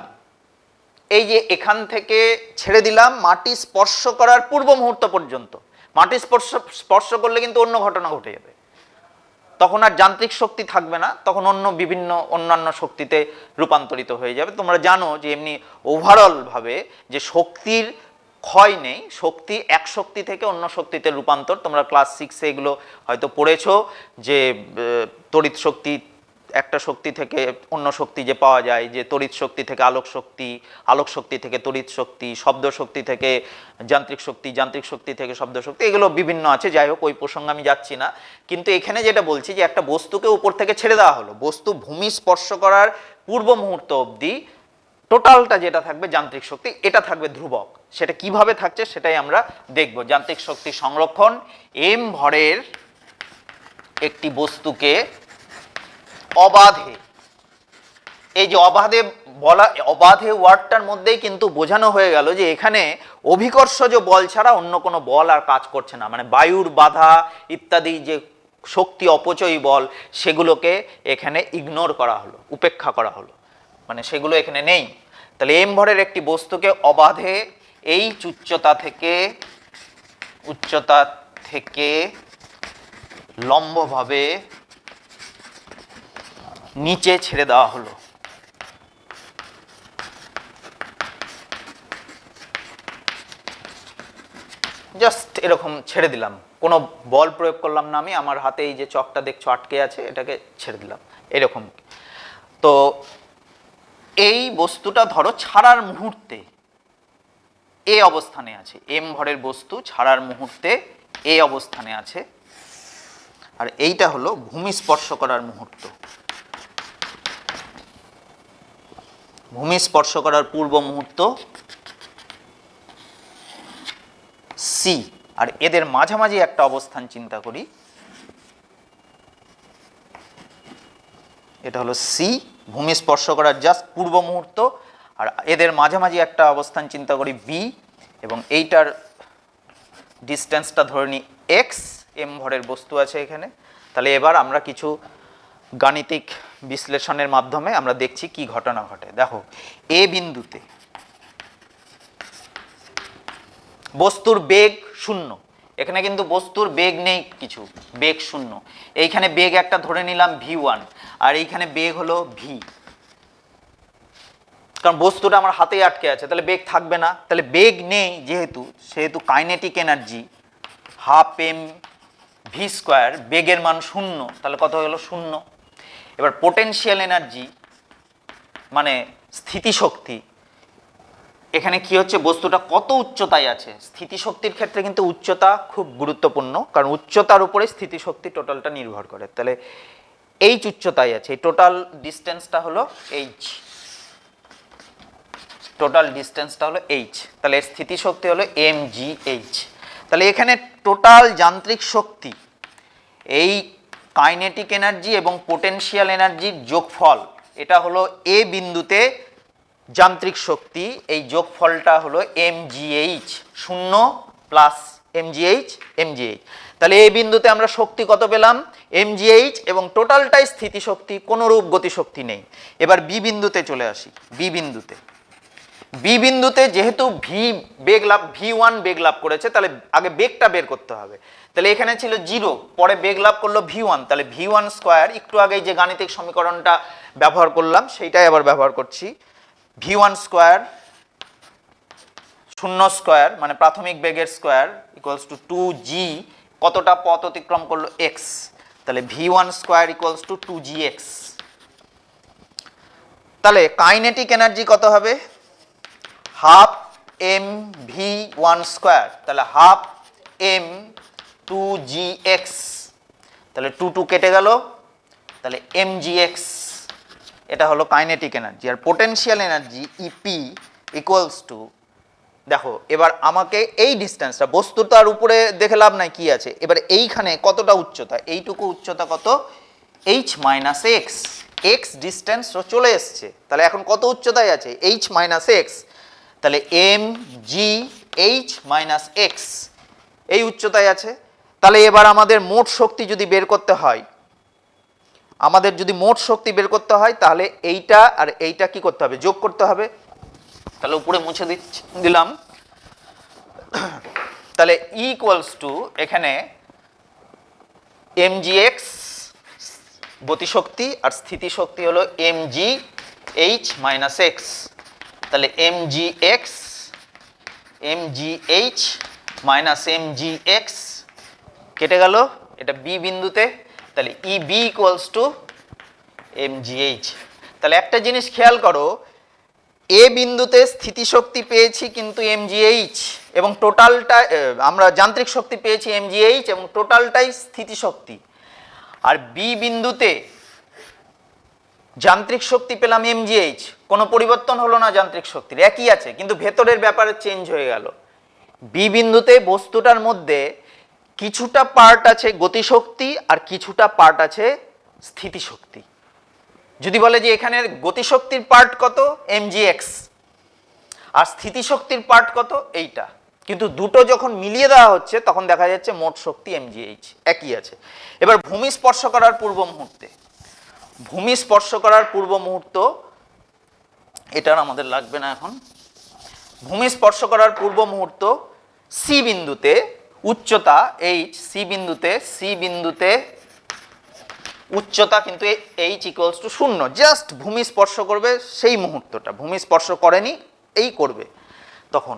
এই যে এখান থেকে ছেড়ে দিলাম মাটি স্পর্শ করার পূর্ব মুহূর্ত পর্যন্ত, মাটি স্পর্শ করলে কিন্তু অন্য ঘটনা ঘটে যাবে, তখন আর যান্ত্রিক শক্তি থাকবে না, তখন অন্যান্য শক্তিতে রূপান্তরিত হয়ে যাবে। তোমরা জানো যে এমনি ওভারঅল ভাবে যে শক্তির ক্ষয় নেই, শক্তি এক শক্তি থেকে অন্য শক্তিতে রূপান্তর। তোমরা ক্লাস 6-এ এগুলো হয়তো পড়েছো যে তড়িৎ শক্তি একটা শক্তি থেকে অন্য শক্তি যে পাওয়া যায়, যে তড়িৎ শক্তি থেকে আলোক শক্তি, আলোক শক্তি থেকে তড়িৎ শক্তি, শব্দ শক্তি থেকে যান্ত্রিক শক্তি, যান্ত্রিক শক্তি থেকে শব্দ শক্তি, এগুলো বিভিন্ন আছে। যাই হোক, ওই প্রসঙ্গে আমি যাচ্ছি না। কিন্তু এখানে যেটা বলছি যে একটা বস্তুকে উপর থেকে ছেড়ে দেওয়া হলো, বস্তু ভূমি স্পর্শ করার পূর্ব মুহূর্ত অবধি টোটালটা যেটা থাকবে যান্ত্রিক শক্তি, এটা থাকবে ধ্রুবক। সেটা কিভাবে থাকছে সেটাই আমরা দেখব। যান্ত্রিক শক্তি সংরক্ষণ, m ভরের একটি বস্তুকে অবাধে, এই যে অবাধে বলা, অবাধে ওয়ার্ডটার মধ্যেই কিন্তু বোঝানো হয়ে গেল যে এখানে অভিকর্ষজ বল ছাড়া অন্য কোনো বল আর কাজ করছে না। মানে বায়ুর বাধা ইত্যাদি যে শক্তি অপচয়ী বল, সেগুলোকে এখানে ইগনোর করা হলো, উপেক্ষা করা হলো, মানে সেগুলো এখানে নেই। তাহলে m ভরের একটি বস্তুকে অবাধে এই উচ্চতা থেকে লম্বভাবে নিচে ছেড়ে দেওয়া হলো। জাস্ট এরকম ছেড়ে দিলাম, কোনো বল প্রয়োগ করলাম না আমি, আমার হাতে এই যে চকটা দেখছো আটকে আছে, এটাকে ছেড়ে দিলাম এরকম। তো এই বস্তুটা ধরো ছাড়ার মুহূর্তে এ অবস্থানে আছে, m ভরের বস্তু ছাড়ার মুহূর্তে এ অবস্থানে আছে, আর এইটা হলো ভূমি স্পর্শ করার মুহূর্ত, ভূমি স্পর্শ করার পূর্ব মুহূর্ত c। আর এদের মাঝামাঝি একটা অবস্থান চিন্তা করি, এটা হলো c, ভূমি স্পর্শ করার জাস্ট পূর্ব মুহূর্ত। আর এদের মাঝামাঝি একটা অবস্থান চিন্তা করি b, এবং এইটার ডিস্টেন্সটা ধরে নিই x, m ভরের বস্তু আছে এখানে। তাহলে এবার আমরা কিছু গাণিতিক বিশ্লেষণের মাধ্যমে আমরা দেখছি কি ঘটনা ঘটে। দেখো, এ বিন্দুতে বস্তুর বেগ 0, এখানে কিন্তু বস্তুর বেগ নেই, কিছু বেগ 0। এইখানে বেগ একটা ধরে নিলাম v1, আর এইখানে বেগ হলো v, কারণ বস্তুটা আমার হাতেই আটকে আছে, তাহলে বেগ থাকবে না। তাহলে বেগ নেই সেহেতু kinetic energy half m v square, বেগের মান 0, তাহলে কত হলো 0। এবার পোটেনশিয়াল এনার্জি মানে স্থিতিশক্তি, এখানে কি হচ্ছে, বস্তুটা কত উচ্চতায় আছে। স্থিতিশক্তির ক্ষেত্রে কিন্তু উচ্চতা খুব গুরুত্বপূর্ণ, কারণ উচ্চতার উপরে স্থিতিশক্তি টোটালটা নির্ভর করে। তাহলে h উচ্চতায় আছে, এই টোটাল ডিস্টেন্সটা হলো h, টোটাল ডিস্টেন্সটা হলো h, তাহলে এর স্থিতিশক্তি হলো mgh। তাহলে এখানে টোটাল যান্ত্রিক শক্তি, এই কাইনেটিক এনার্জি এবং পোটেনশিয়াল এনার্জির যোগফল, এটা হলো এ বিন্দুতে যান্ত্রিক শক্তি, এই যোগফলটা হলো mgh, 0 প্লাস mgh। তাহলে এই বিন্দুতে আমরা শক্তি কত পেলাম, mgh, এবং টোটালটাই স্থিতিশক্তি, কোনোরূপ গতিশক্তি নেই। এবার বি বিন্দুতে চলে আসি। বি বিন্দুতে যেহেতু v1 বেগ লাভ করেছে, তাহলে আগে বেগটা বের করতে হবে। তাহলে এখানে ছিল 0, পরে বেগ লাভ করলো v1, তাহলে v1 স্কোয়ার, একটু আগে যে গাণিতিক সমীকরণটা ব্যবহার করলাম সেইটাই আবার ব্যবহার করছি। v1 স্কোয়ার 0 স্কোয়ার মানে প্রাথমিক বেগের স্কোয়ার ইকুয়ালস টু 2g, কতটা পথ অতিক্রম করলো x, তাহলে v1 square equals two 2gx। তাহলে কাইনেটিক এনার্জি কত হবে, হাফ mv1 স্কোয়ার, তাহলে হাফ m 2gx, তাহলে 2 কেটে গেল, তাহলে mgx, এটা হলো কাইনেটিক এনার্জি। আর potential energy ep equals to দেখো এবার আমাকে এই ডিস্টেন্সটা, বস্তু তো আর উপরে দেখে লাভ নাই কি আছে, এবার এইখানে কতটা উচ্চতা, এইটুকু উচ্চতা কত, h minus X, X distance চলে এসছে, তাহলে এখন কত উচ্চতায় আছে, h মাইনাস এক্স, তাহলে M G H minus X এই উচ্চতায় আছে। তাহলে এবার আমাদের মোট শক্তি যদি বের করতে হয়, আমাদের যদি মোট শক্তি বের করতে হয় তাহলে এইটা আর এইটা কি করতে হবে, যোগ করতে হবে। তাহলে উপরে মুছে দিলাম, তাহলে ইকুয়ালস টু এখানে mgx গতিশক্তি আর স্থিতিশক্তি হলো mgh মাইনাস এক্স, তাহলে mgx mgh মাইনাস mgx কেটে গেল, এটা বি বিন্দুতে, তাহলে eb ইকুয়ালস টু mgh। তাহলে একটা জিনিস খেয়াল করো, এ বিন্দুতে স্থিতিশক্তি পেয়েছি কিন্তু mgh এবং টোটালটা আমরা যান্ত্রিক শক্তি পেয়েছি mgh এবং টোটালটাই স্থিতিশক্তি, আর বি বিন্দুতে যান্ত্রিক শক্তি পেলাম mgh, কোনো পরিবর্তন হলো না যান্ত্রিক শক্তির, একই আছে কিন্তু ভেতরের ব্যাপারে চেঞ্জ হয়ে গেল। বি বিন্দুতে বস্তুটার মধ্যে কিছুটা পার্ট আছে গতিশক্তি আর কিছুটা পার্ট আছে স্থিতিশক্তি। যদি বলে যে এখানের গতিশক্তির পার্ট কত mgx আর স্থিতিশক্তির পার্ট কত এইটা, কিন্তু দুটো যখন মিলিয়ে দেওয়া হচ্ছে তখন দেখা যাচ্ছে মোট শক্তি mgh একই আছে। এবার ভূমি স্পর্শ করার পূর্ব মুহূর্তে, ভূমি স্পর্শ করার পূর্ব মুহূর্ত, এটার আমাদের লাগবে না এখন। ভূমি স্পর্শ করার পূর্ব মুহূর্ত সি বিন্দুতে উচ্চতা h, সি বিন্দুতে উচ্চতা কিন্তু h ইকুয়ালস টু 0, জাস্ট ভূমি স্পর্শ করবে সেই মুহূর্তটা, ভূমি স্পর্শ করেনি এই করবে তখন।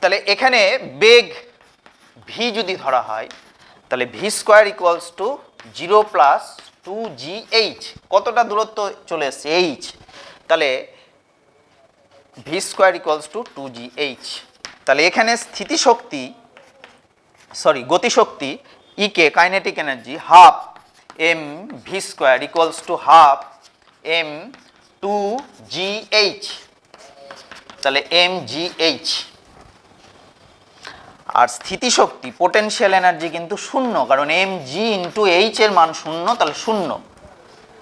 তাহলে এখানে বেগ v যদি ধরা হয় তাহলে v square equals to 0 plus 2gh, কতটা দূরত্ব চলে এসছে h, তাহলে v square equals to 2gh। তাহলে এখানে স্থিতিশক্তি গতিশক্তি E K kinetic energy half m v square equals to half m 2gh, তাহলে mgh। আর স্থিতিশক্তি পোটেনশিয়াল এনার্জি কিন্তু 0, কারণ mg ইন্টু h এর মান 0, তাহলে 0।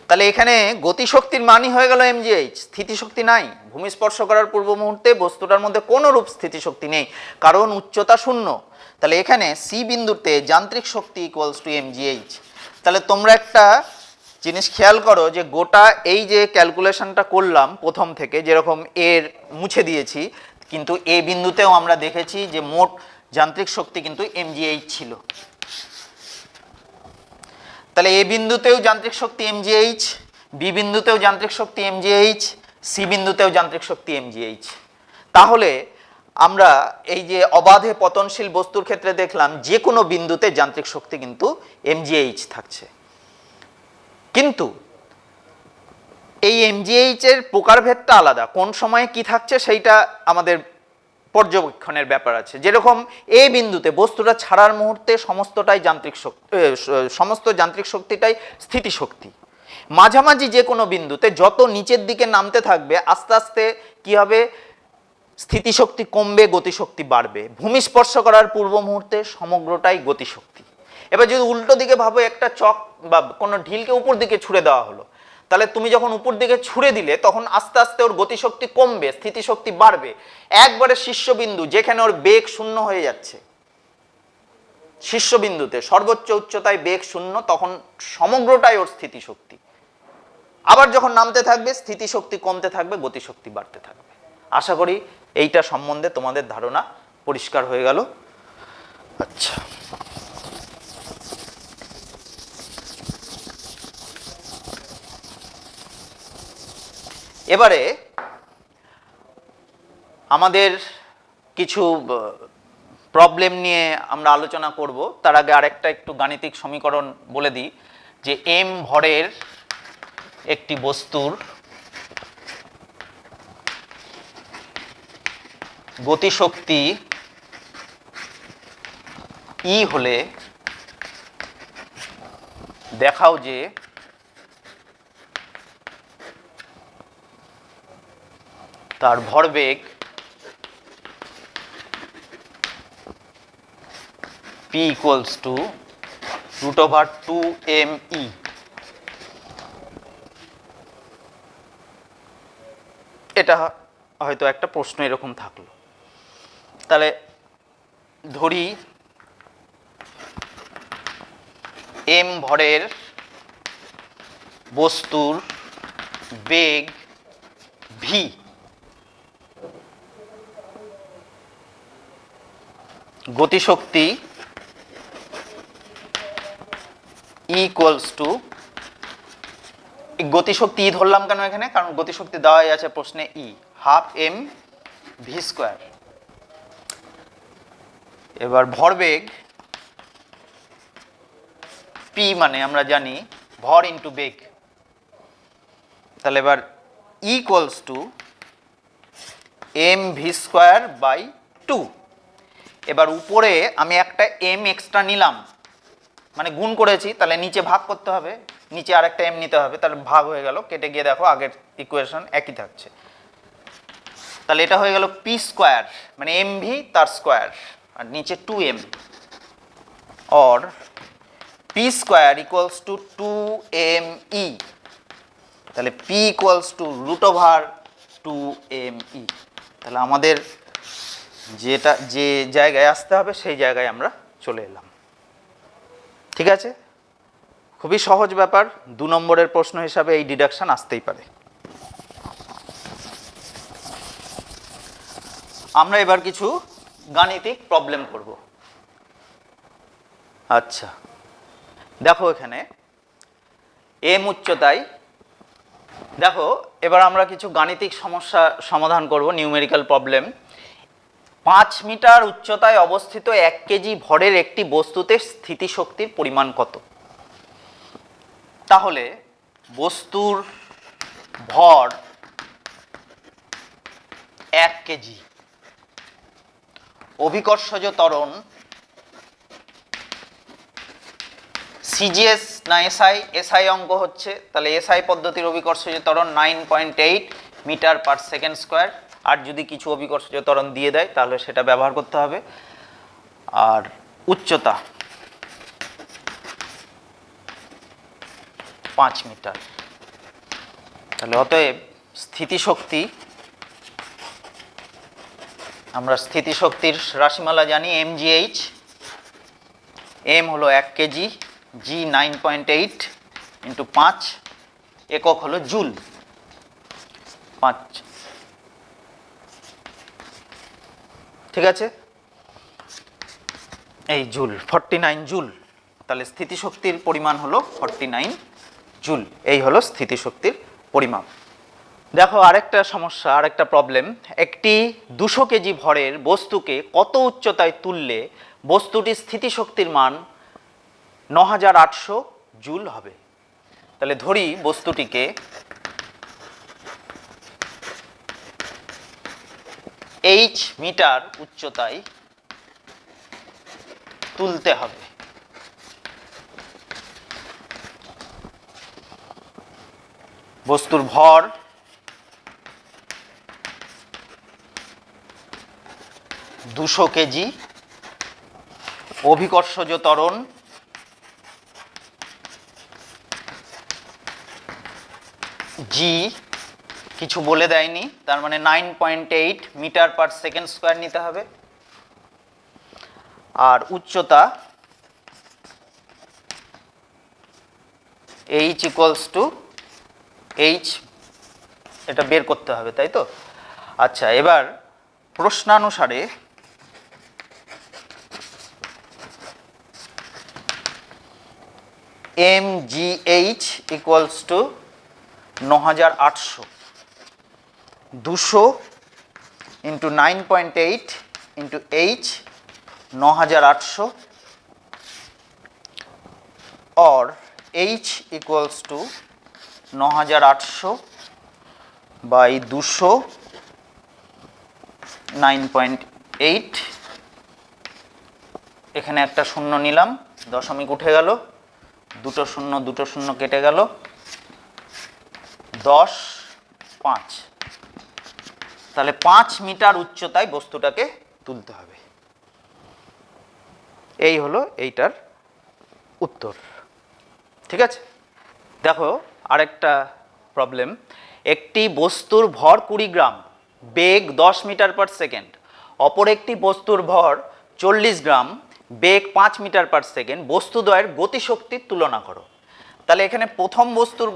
তাহলে এখানে গতিশক্তির মানই হয়ে গেল mgh, স্থিতিশক্তি নাই। ভূমি স্পর্শ করার পূর্ব মুহূর্তে বস্তুটার মধ্যে কোনো রূপ স্থিতিশক্তি নেই কারণ উচ্চতা 0। তাহলে এখানে সি বিন্দুতে যান্ত্রিক শক্তি ইকুয়ালস টু mgh। তাহলে তোমরা একটা জিনিস খেয়াল করো যে গোটা এই যে ক্যালকুলেশনটা করলাম প্রথম থেকে, যেরকম এর মুছে দিয়েছি, কিন্তু এ বিন্দুতেও আমরা দেখেছি যে মোট যান্ত্রিক শক্তি কিন্তু mgh ছিল। তাহলে এ বিন্দুতেও যান্ত্রিক শক্তি mgh, বি বিন্দুতেও যান্ত্রিক শক্তি mgh, সি বিন্দুতেও যান্ত্রিক শক্তি mgh। তাহলে আমরা এই যে অবাধে পতনশীল বস্তুর ক্ষেত্রে দেখলাম যে কোনো বিন্দুতে যান্ত্রিক শক্তি কিন্তু mgh থাকছে, কিন্তু এই mgh এর প্রকারভেদটা আলাদা, কোন সময়ে কি থাকছে সেইটা আমাদের পর্যবেক্ষণের ব্যাপার আছে। যেরকম এ বিন্দুতে বস্তুটা ছাড়ার মুহূর্তে সমস্তটাই যান্ত্রিক শক্তি, সমস্ত যান্ত্রিক শক্তিটাই স্থিতিশক্তি। মাঝামাঝি যে কোনো বিন্দুতে যত নিচের দিকে নামতে থাকবে আস্তে আস্তে কি হবে, স্থিতিশক্তি কমবে, গতিশক্তি বাড়বে। ভূমি স্পর্শ করার পূর্ব মুহূর্তে সমগ্রটাই গতিশক্তি। এবার যদি উল্টো দিকে ভাবো, একটা চক বা কোনো ঢিলকে উপর দিকে ছুড়ে দেওয়া হলো, তাহলে তুমি যখন উপর দিকে ছুড়ে দিলে তখন আস্তে আস্তে ওর গতিশক্তি কমবে, স্থিতিশক্তি বাড়বে। একবারে শীর্ষবিন্দু যেখানে ওর বেগ 0 হয়ে যাচ্ছে, শীর্ষবিন্দুতে সর্বোচ্চ উচ্চতায় বেগ 0, তখন সমগ্রটাই ওর স্থিতিশক্তি। আবার যখন নামতে থাকবে স্থিতিশক্তি কমতে থাকবে, গতিশক্তি বাড়তে থাকবে। আশা করি এইটা সম্বন্ধে তোমাদের ধারণা পরিষ্কার হয়ে গেল। আচ্ছা, এবারে আমাদের কিছু প্রবলেম নিয়ে আমরা আলোচনা করব। তার আগে আরেকটা একটু গাণিতিক সমীকরণ বলে দিই যে m ভরের একটি বস্তুর গতিশক্তি E হলে দেখাও যে তার ভরবেগ পি ইকুয়ালস টু √2me। এটা হয়তো একটা প্রশ্ন এরকম থাকলো। তাহলে ধরি m ভরের বস্তুর বেগ v, গতিশক্তি ইকুয়ালস টু, গতিশক্তি ধরলাম কেন এখানে, কারণ গতিশক্তি দেওয়াই আছে প্রশ্নে ই, 12 mv²। এবার ভরবেগ পি মানে আমরা জানি ভর ইন্টু বেগ, তাহলে এবার ইকুয়ালস টু mv²/2। এবার উপরে আমি একটা m এক্সট্রা নিলাম, মানে গুণ করেছি, তাহলে নিচে ভাগ করতে হবে, নিচে আরেকটা m নিতে হবে, তাহলে ভাগ হয়ে গেল, কেটে গিয়ে দেখো আগের ইকুয়েশন একই থাকছে। তাহলে এটা হয়ে গেল p², মানে mv তার স্কোয়ার, আর নিচে 2m, or p² equals to 2me। তাহলে p ইকুয়ালস টু √2me। তাহলে আমাদের যেটা যে জায়গায় আসতে হবে সেই জায়গায় আমরা চলে এলাম। ঠিক আছে, খুবই সহজ ব্যাপার। 2 নম্বরের প্রশ্ন হিসাবে এই ডিডাকশন আসতেই পারে। আমরা এবার কিছু গাণিতিক প্রবলেম করব। আচ্ছা, দেখো এখানে m উচ্চতায়, দেখো এবার আমরা কিছু গাণিতিক সমস্যা সমাধান করব, নিউমেরিক্যাল প্রবলেম। 5 মিটার উচ্চতায় অবস্থিত 1 কেজি ভরের একটি বস্তুতে স্থিতিশক্তির পরিমাণ কত? তাহলে বস্তুর ভর 1 কেজি, অভিকর্ষজ ত্বরণ সিজিএস না এসআই, এসআই অঙ্ক হচ্ছে, তাহলে এসআই পদ্ধতির অভিকর্ষজ ত্বরণ 9.8 মিটার পার সেকেন্ড স্কোয়ার। আর যদি কিছু অভিকর্ষজ ত্বরণ দিয়ে দেয় তাহলে সেটা ব্যবহার করতে হবে। আর উচ্চতা 5 মিটার। তাহলে অতএব স্থিতিশক্তি, আমরা স্থিতিশক্তির রাশিমালা জানি mgh, m হলো 1 কেজি, g 9.8 ইন্টু 5, একক হলো জুল। 5, ঠিক আছে, এই জুল 49 জুল। তাহলে স্থিতিশক্তির পরিমাণ হলো 49 জুল। এই হলো স্থিতিশক্তির পরিমাপ। দেখো আরেকটা সমস্যা, আরেকটা প্রবলেম। একটি 200 কেজি ভরের বস্তুকে কত উচ্চতায় তুললে বস্তুটির স্থিতিশক্তির মান 9800 জুল হবে? তাহলে ধরি বস্তুটিকে h মিটার উচ্চতায় তুলতে হবে। বস্তুর ভর দুশো কেজি, অভিকর্ষজ ত্বরণ জি কিছু বলে দেয়নি, তার মানে 9.8 মিটার পার সেকেন্ড স্কোয়ার নিতে হবে। আর উচ্চতা h ইকুয়ালস টু h, এটা বের করতে হবে, তাই তো? আচ্ছা, এবার প্রশ্নানুসারে mgh equals to 9800, 200 into 9.8 into h 9800, or h equals to 9800 by 200 9.8। এখানে একটা শূন্য নিলাম, দশমিক উঠে গেল, দুটো শূন্য কেটে গেল, 10 5। তাহলে 5 মিটার উচ্চতায় বস্তুটাকে তুলতে হবে। এই হলো এইটার উত্তর। ঠিক আছে, দেখো আরেকটা প্রবলেম। একটি বস্তুর ভর 20 গ্রাম, বেগ 10 মিটার পার সেকেন্ড, অপর একটি বস্তুর ভর 40 গ্রাম, বেগ 5 মিটার পার সেকেন্ড, বস্তুদ্বয়ের গতিশক্তির তুলনা করো। তাহলে এখানে প্রথম বস্তুর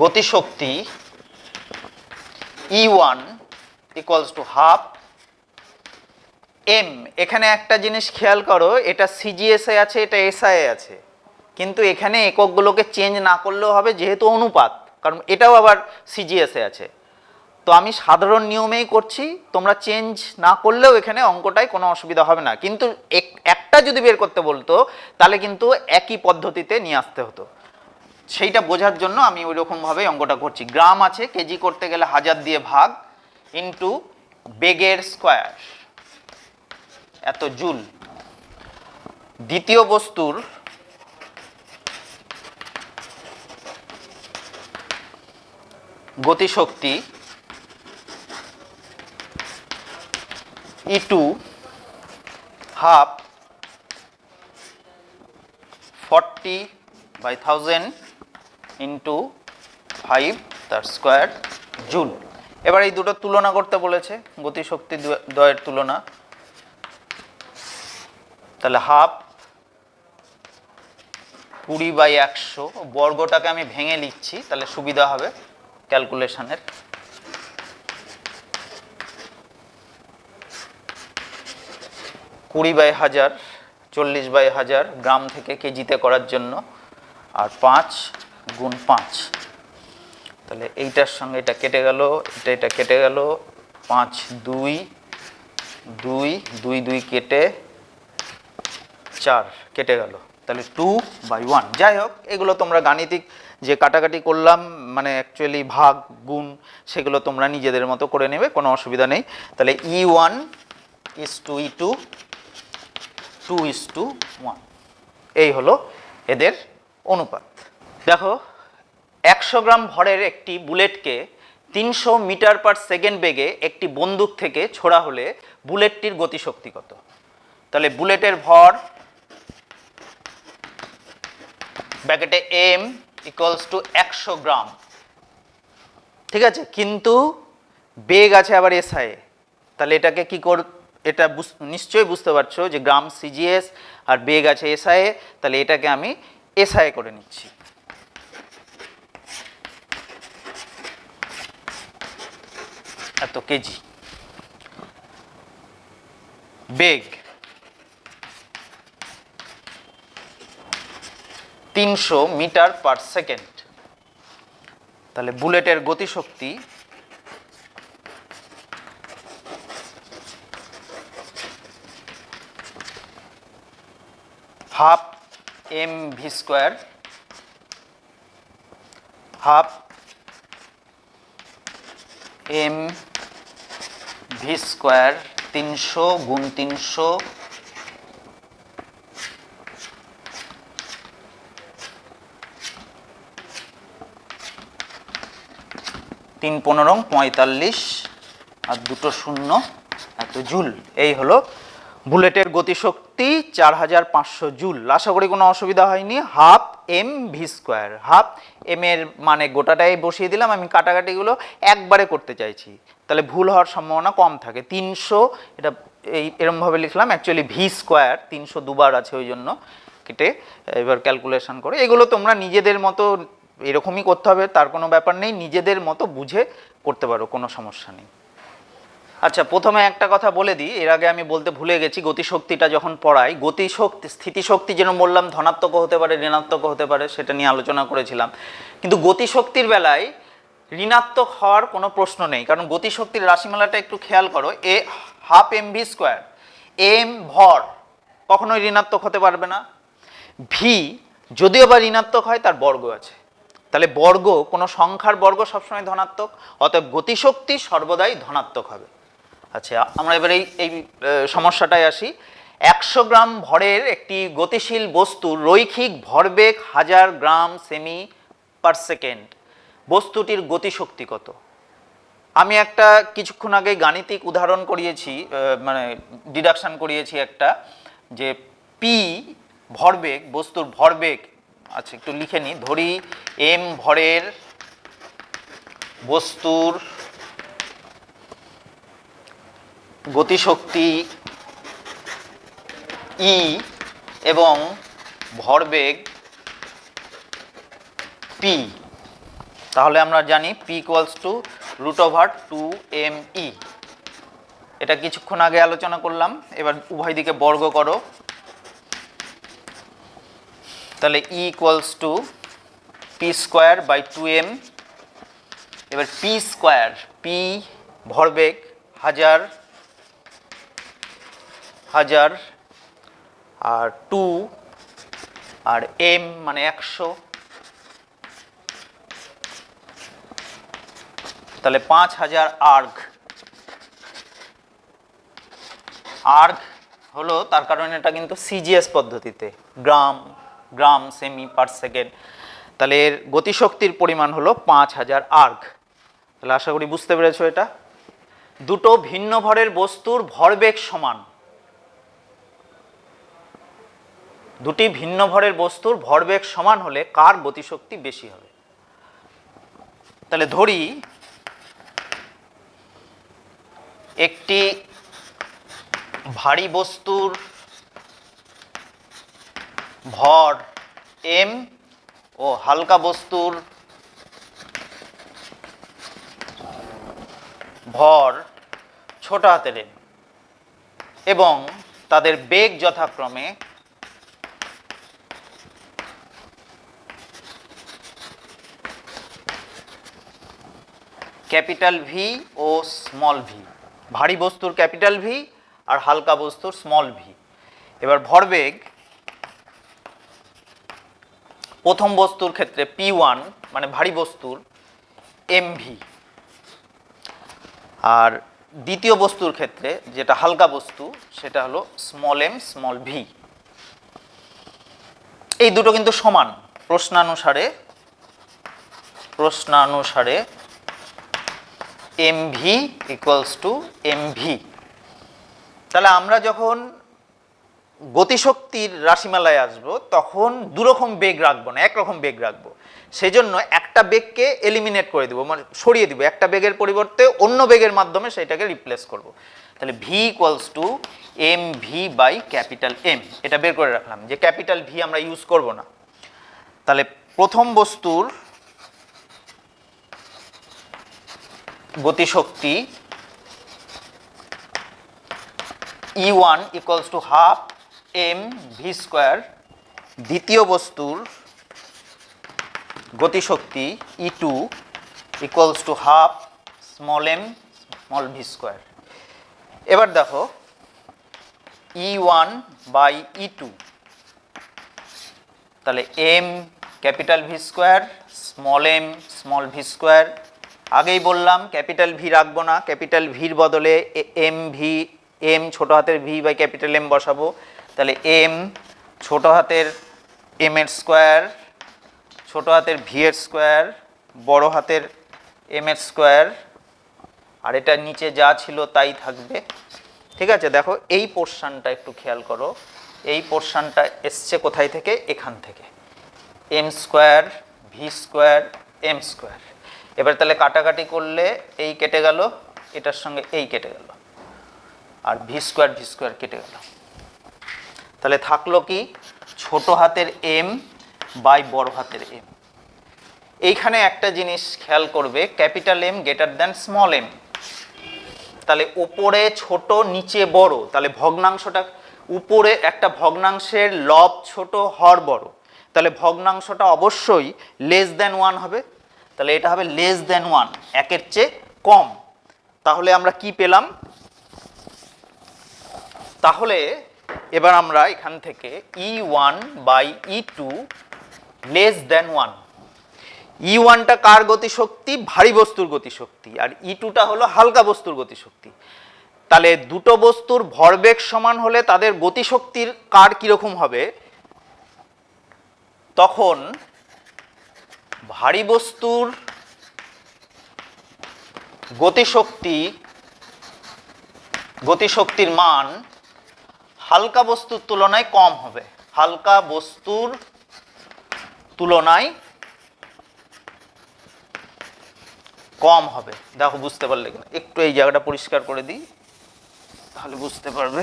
গতিশক্তি E1 equals to half M. এখানে একটা জিনিস খেয়াল করো, এটা সিজিএসএ আছে, এটা এসআই আছে, কিন্তু এখানে এককগুলোকে চেঞ্জ না করলেও হবে যেহেতু অনুপাত, কারণ এটাও আবার সিজিএসএ আছে। তো আমি সাধারণ নিয়মেই করছি, তোমরা চেঞ্জ না করলেও এখানে অঙ্কটায় কোনো অসুবিধা হবে না, কিন্তু একটা যদি বের করতে বলতো তাহলে কিন্তু একই পদ্ধতিতে নিয়ে আসতে হতো। সেইটা বোঝার জন্য আমি ওই রকমভাবেই অঙ্কটা করছি। গ্রাম আছে, কেজি করতে গেলে 1000 দিয়ে ভাগ, ইন্টু বেগের স্কোয়ার, এত জুল। দ্বিতীয় বস্তুর গতিশক্তি E2 হাফ 40/1000 ইন্টু 5 তার স্কোয়ার জুল। এবার এই দুটো তুলনা করতে বলেছে, গতিশক্তি দ্বয়ের তুলনা। তাহলে হাফ 20/100, বর্গটাকে আমি ভেঙে লিখছি তাহলে সুবিধা হবে ক্যালকুলেশনের। 20/1000, 40/1000 গ্রাম থেকে কেজিতে করার জন্য, আর 5 গুণ 5। তাহলে এইটার সঙ্গে এটা কেটে গেল, এটা কেটে গেল, 5 2 2 2 2 কেটে 4 কেটে গেল, তাহলে 2/1। যাই হোক, এগুলো তোমরা গাণিতিক যে কাটাকাটি করলাম, মানে অ্যাকচুয়ালি ভাগ গুণ, সেগুলো তোমরা নিজেদের মতো করে নেবে, কোনো অসুবিধা নেই। তাহলে E1 is to E2, 2:1, এই হলো এদের অনুপাত। দেখো 100 গ্রাম ভরের একটি বুলেটকে 300 মিটার পার সেকেন্ড বেগে একটি বন্দুক থেকে ছোড়া হলে বুলেটটির গতিশক্তি কত? তাহলে বুলেটের ভর ব্র্যাকেটে m ইকুয়ালস টু 100 গ্রাম, ঠিক আছে, কিন্তু বেগ আছে আবার এসআই। তাহলে এটাকে কি এটা নিশ্চয়ই বুঝতে পারছো যে গ্রাম সিজিএস আর বেগ আছে এসআই, তাহলে এটাকে আমি এসআই করে নিচ্ছি। এত কেজি। বেগ 300 মিটার পার সেকেন্ড, তাহলে বুলেটের গতিশক্তি half mv square, half mv square 300 গুণ 300 3 15 45 আর দুটো শূন্য, এত জুল। এই হলো বুলেটের গতিশক্তি 4500 জুল। আশা করি কোনো অসুবিধা হয়নি। Half mv square, half m এর মানে গোটাটাই বসিয়ে দিলাম, আমি কাটাকাটিগুলো একবারে করতে চাইছি, তাহলে ভুল হওয়ার সম্ভাবনা কম থাকে। 300 এটা এরমভাবে লিখলাম, অ্যাকচুয়ালি ভি স্কোয়ার 300 দুবার আছে ওই জন্য কেটে এবার ক্যালকুলেশন করে। এগুলো তোমরা নিজেদের মতো এরকমই করতে হবে তার কোনো ব্যাপার নেই, নিজেদের মতো বুঝে করতে পারো, কোনো সমস্যা নেই। আচ্ছা, প্রথমে একটা কথা বলে দিই, এর আগে আমি বলতে ভুলে গেছি, গতিশক্তিটা যখন পড়াই, গতিশক্তি স্থিতিশক্তি যেন বললাম ধনাত্মক হতে পারে ঋণাত্মক হতে পারে, সেটা নিয়ে আলোচনা করেছিলাম, কিন্তু গতিশক্তির বেলায় ঋণাত্মক হওয়ার কোনো প্রশ্ন নেই, কারণ গতিশক্তির রাশিমালাটা একটু খেয়াল করো। এ হাফ mv স্কোয়ার, এম ভর কখনোই ঋণাত্মক হতে পারবে না, ভি যদিও বা ঋণাত্মক হয় তার বর্গ আছে, তাহলে বর্গ কোনো সংখ্যার বর্গ সবসময় ধনাত্মক, অতএব গতিশক্তি সর্বদাই ধনাত্মক হবে। আচ্ছা, আমরা এবার এই সমস্যাটায় আসি। 100 গ্রাম ভরের একটি গতিশীল বস্তুর রৈখিক ভরবেগ 1000 গ্রাম সেমি পার সেকেন্ড, বস্তুটির গতিশক্তি কত? আমি একটা কিছুক্ষণ আগে গাণিতিক উদাহরণ করিয়েছি, মানে ডিডাকশন করিয়েছি একটা, যে পি ভরবেগ, বস্তুর ভরবেগ, আচ্ছা একটু লিখে নিই, ধরি এম ভরের বস্তুর গতিশক্তি ই এবং ভরবেগ পি, তাহলে আমরা জানি পি ইকুয়ালস টু √2m_e। এটা কিছুক্ষণ আগে আলোচনা করলাম। এবার উভয় দিকে বর্গ করো, তাহলে E ইকুয়ালস টু p²/2m। এবার p², পি ভরবেগ হাজার হাজার, আর 2 আর m মানে 100, তাহলে 5000 আর্গ। আর্গ হলো তার কারণ এটা কিন্তু সিজিএস পদ্ধতিতে, গ্রাম সেমি পার সেকেন্ড, তাহলে এর গতিশক্তির পরিমাণ হলো 5000 আর্গ। তাহলে আশা করি বুঝতে পেরেছো এটা। দুটো ভিন্ন ভরের বস্তুর ভরবেগ সমান, দুটি ভিন্ন ভরের বস্তুর ভরবেগ সমান হলে কার গতিশক্তি বেশি হবে। তাহলে ধরি একটি ভারী বস্তুর ভর m ও হালকা বস্তুর ভর ছোট হাতের m, এবং তাদের বেগ যথাক্রমে ক্যাপিটাল ভি ও স্মল ভি। ভারী বস্তুর ক্যাপিটাল ভি আর হালকা বস্তুর স্মল ভি। এবার ভরবেগ প্রথম বস্তুর ক্ষেত্রে p1 মানে ভারী বস্তুর mv, আর দ্বিতীয় বস্তুর ক্ষেত্রে যেটা হালকা বস্তু সেটা হলো স্মল m স্মল ভি। এই দুটো কিন্তু সমান প্রশ্নানুসারে mv ইকুয়ালস টু mv। তাহলে আমরা যখন গতিশক্তির রাশিমালায় আসব তখন দুরকম বেগ রাখবো না, একরকম বেগ রাখবো। সেজন্য একটা বেগকে এলিমিনেট করে দেবো, মানে সরিয়ে দিব, একটা বেগের পরিবর্তে অন্য বেগের মাধ্যমে সেটাকে রিপ্লেস করব। তাহলে ভি ইকুয়ালস টু mv/M, এটা বের করে রাখলাম যে ক্যাপিটাল ভি আমরা ইউজ করব না। তাহলে প্রথম বস্তুর গতিশক্তি E1 equals to half mv², দ্বিতীয় বস্তুর গতিশক্তি E2 equals to half small m small v²। এবার দেখো E1/E2, তাহলে m capital v², small m small v²। আগেই বললাম ক্যাপিটাল ভি রাখবো না, ক্যাপিটাল ভির বদলে m ছোট হাতের v বাই ক্যাপিটাল M বসাবো। তাহলে m ছোট হাতের m এর স্কোয়ার, ছোট হাতের v এর স্কোয়ার, বড় হাতের m এর স্কোয়ার, আর এটা নিচে যা ছিল তাই থাকবে। ঠিক আছে, দেখো এই পোর্শনটা একটু খেয়াল করো, এই পোর্শনটা এসছে কোথায় থেকে? এখান থেকে, m² v² m²। এবার তাহলে কাটাকাটি করলে এই কেটে গেল, এটার সঙ্গে এই কেটে গেল, আর v² কেটে গেল। তাহলে থাকলো কি? ছোট হাতের m বাই বড় হাতের m। এইখানে একটা জিনিস খেয়াল করবে, capital M greater than small m। তাহলে উপরে ছোট নিচে বড়, তাহলে ভগ্নাংশটা উপরে একটা ভগ্নাংশের লব ছোট হর বড়, তাহলে ভগ্নাংশটা অবশ্যই লেস দ্যান 1 হবে। তাহলে এটা হবে লেস দ্যান 1, একের চেয়ে কম। তাহলে আমরা কি পেলাম? তাহলে এবার আমরা এখান থেকে E1/E2 লেস দ্যান 1। E1টা কার গতিশক্তি? ভারী বস্তুর গতিশক্তি, আর E2টা হলো হালকা বস্তুর গতিশক্তি। তাহলে দুটো বস্তুর ভরবেগ সমান হলে তাদের গতিশক্তির কার কিরকম হবে? তখন ভারী বস্তুর গতিশক্তির মান হালকা বস্তুর তুলনায় কম হবে, হালকা বস্তুর তুলনায় কম হবে। দেখো বুঝতে পারলে কিনা, একটু এই জায়গাটা পরিষ্কার করে দিই তাহলে বুঝতে পারবে।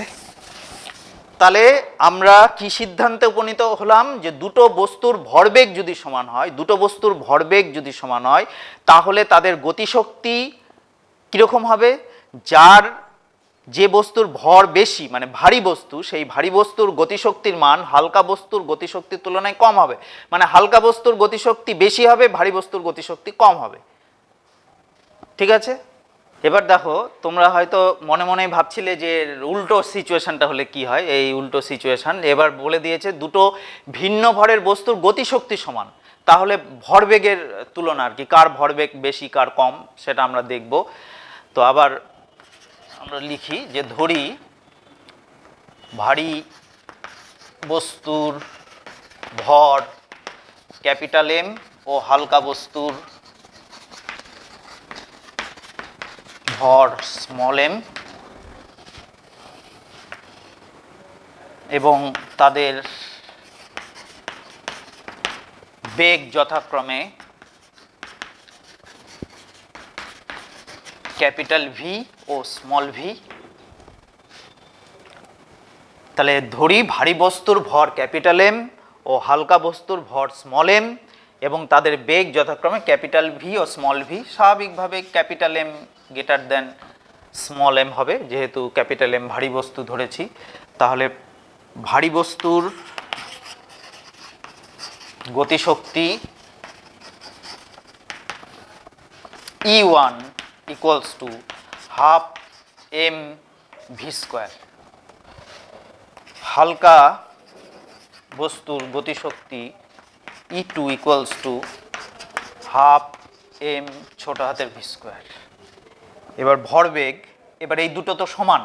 তাহলে আমরা কি সিদ্ধান্তে উপনীত হলাম যে দুটো বস্তুর ভরবেগ যদি সমান হয় তাহলে তাদের গতিশক্তি কিরকম হবে, যার যে বস্তুর ভর বেশি মানে ভারী বস্তু, সেই ভারী বস্তুর গতিশক্তির মান হালকা বস্তুর গতিশক্তির তুলনায় কম হবে, মানে হালকা বস্তুর গতিশক্তি বেশি হবে, ভারী বস্তুর গতিশক্তি কম হবে। ঠিক আছে, এবার দেখো তোমরা হয়তো মনে মনেই ভাবছিলে যে উল্টো সিচুয়েশনটা হলে কি হয়। এই উল্টো সিচুয়েশন এবার বলে দিয়েছে দুটো ভিন্ন ভরের বস্তুর গতিশক্তি সমান, তাহলে ভরবেগের তুলনা আর কি, কার ভরবেগ বেশি কার কম সেটা আমরা দেখব। তো আবার আমরা লিখি যে ধরি ভারী বস্তুর ভর ক্যাপিটাল এম ও হালকা বস্তুর ভর স্মল এম এবং তাদের বেগ যথাক্রমে ক্যাপিটাল ভি ও স্মল ভি। তাহলে ধরি ভারী বস্তুর ভর ক্যাপিটাল এম ও হালকা বস্তুর ভর স্মল এম এবং তাদের বেগ যথাক্রমে ক্যাপিটাল ভি ও স্মল ভি। স্বাভাবিকভাবে capital M greater than small M হবে, যেহেতু ক্যাপিটাল এম ভারী বস্তু ধরেছি। তাহলে ভারী বস্তুর গতিশক্তি E1 equals to half M V square. হালকা বস্তুর গতিশক্তি E2 equals to half M ছোট হাতের ভি স্কোয়ার। এবার ভরবেগ, এবার এই দুটো তো সমান,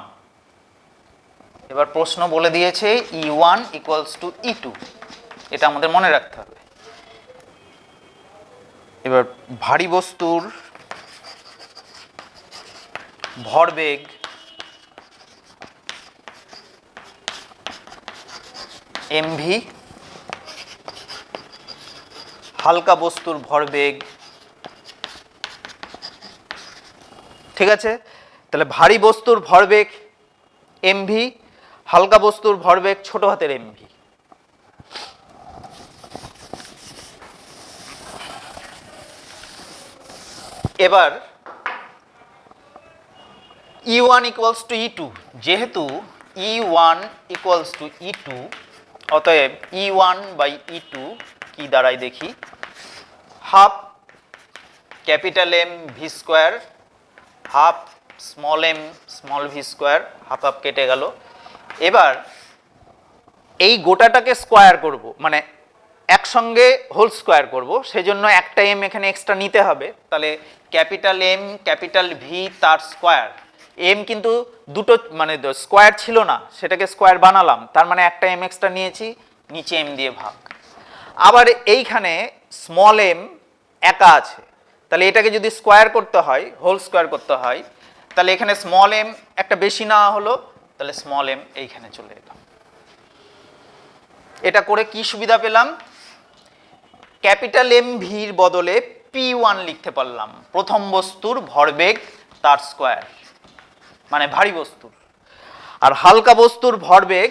এবার প্রশ্ন বলে দিয়েছে E1 ইকুয়ালস টু E2, এটা আমাদের মনে রাখতে হবে। এবার ভারী বস্তুর ভরবেগ mv, হালকা বস্তুর ভরবেগ, ঠিক আছে। তাহলে ভারী বস্তুর ভরবেগ mv, হালকা বস্তুর ভরবেগ ছোট হাতের mv। এবার E1 ইকুয়ালস টু E2, যেহেতু E1 ইকুয়ালস টু E2, অতএব E1 বাই E2 কি দাঁড়ায় দেখি, half capital M V square half small M small V square, half half কেটে গেল। এবার এই গোটাটাকে স্কোয়ার করব, মানে একসঙ্গে হোল স্কোয়ার করব, সেজন্য একটা এম এখানে এক্সট্রা নিতে হবে। তাহলে ক্যাপিটাল এম ক্যাপিটাল ভি তার স্কোয়ার, এম কিন্তু দুটো মানে স্কোয়ার ছিল না, সেটাকে স্কোয়ার বানালাম, তার মানে একটা এম এক্সট্রা নিয়েছি, নিচে এম দিয়ে ভাগ। আবার এইখানে স্মল এম একা আছে, তাহলে এটাকে যদি স্কোয়ার করতে হয়, হোল স্কোয়ার করতে হয়, তাহলে এখানে স্মল এম একটা বেশি নেওয়া হলো, তাহলে স্মল এম এইখানে চলে এলো। এটা করে কি সুবিধা পেলাম, ক্যাপিটাল এম ভির বদলে P1 লিখতে পারলাম, প্রথম বস্তুর ভরবেগ তার স্কোয়ার, মানে ভারী বস্তুর। আর হালকা বস্তুর ভরবেগ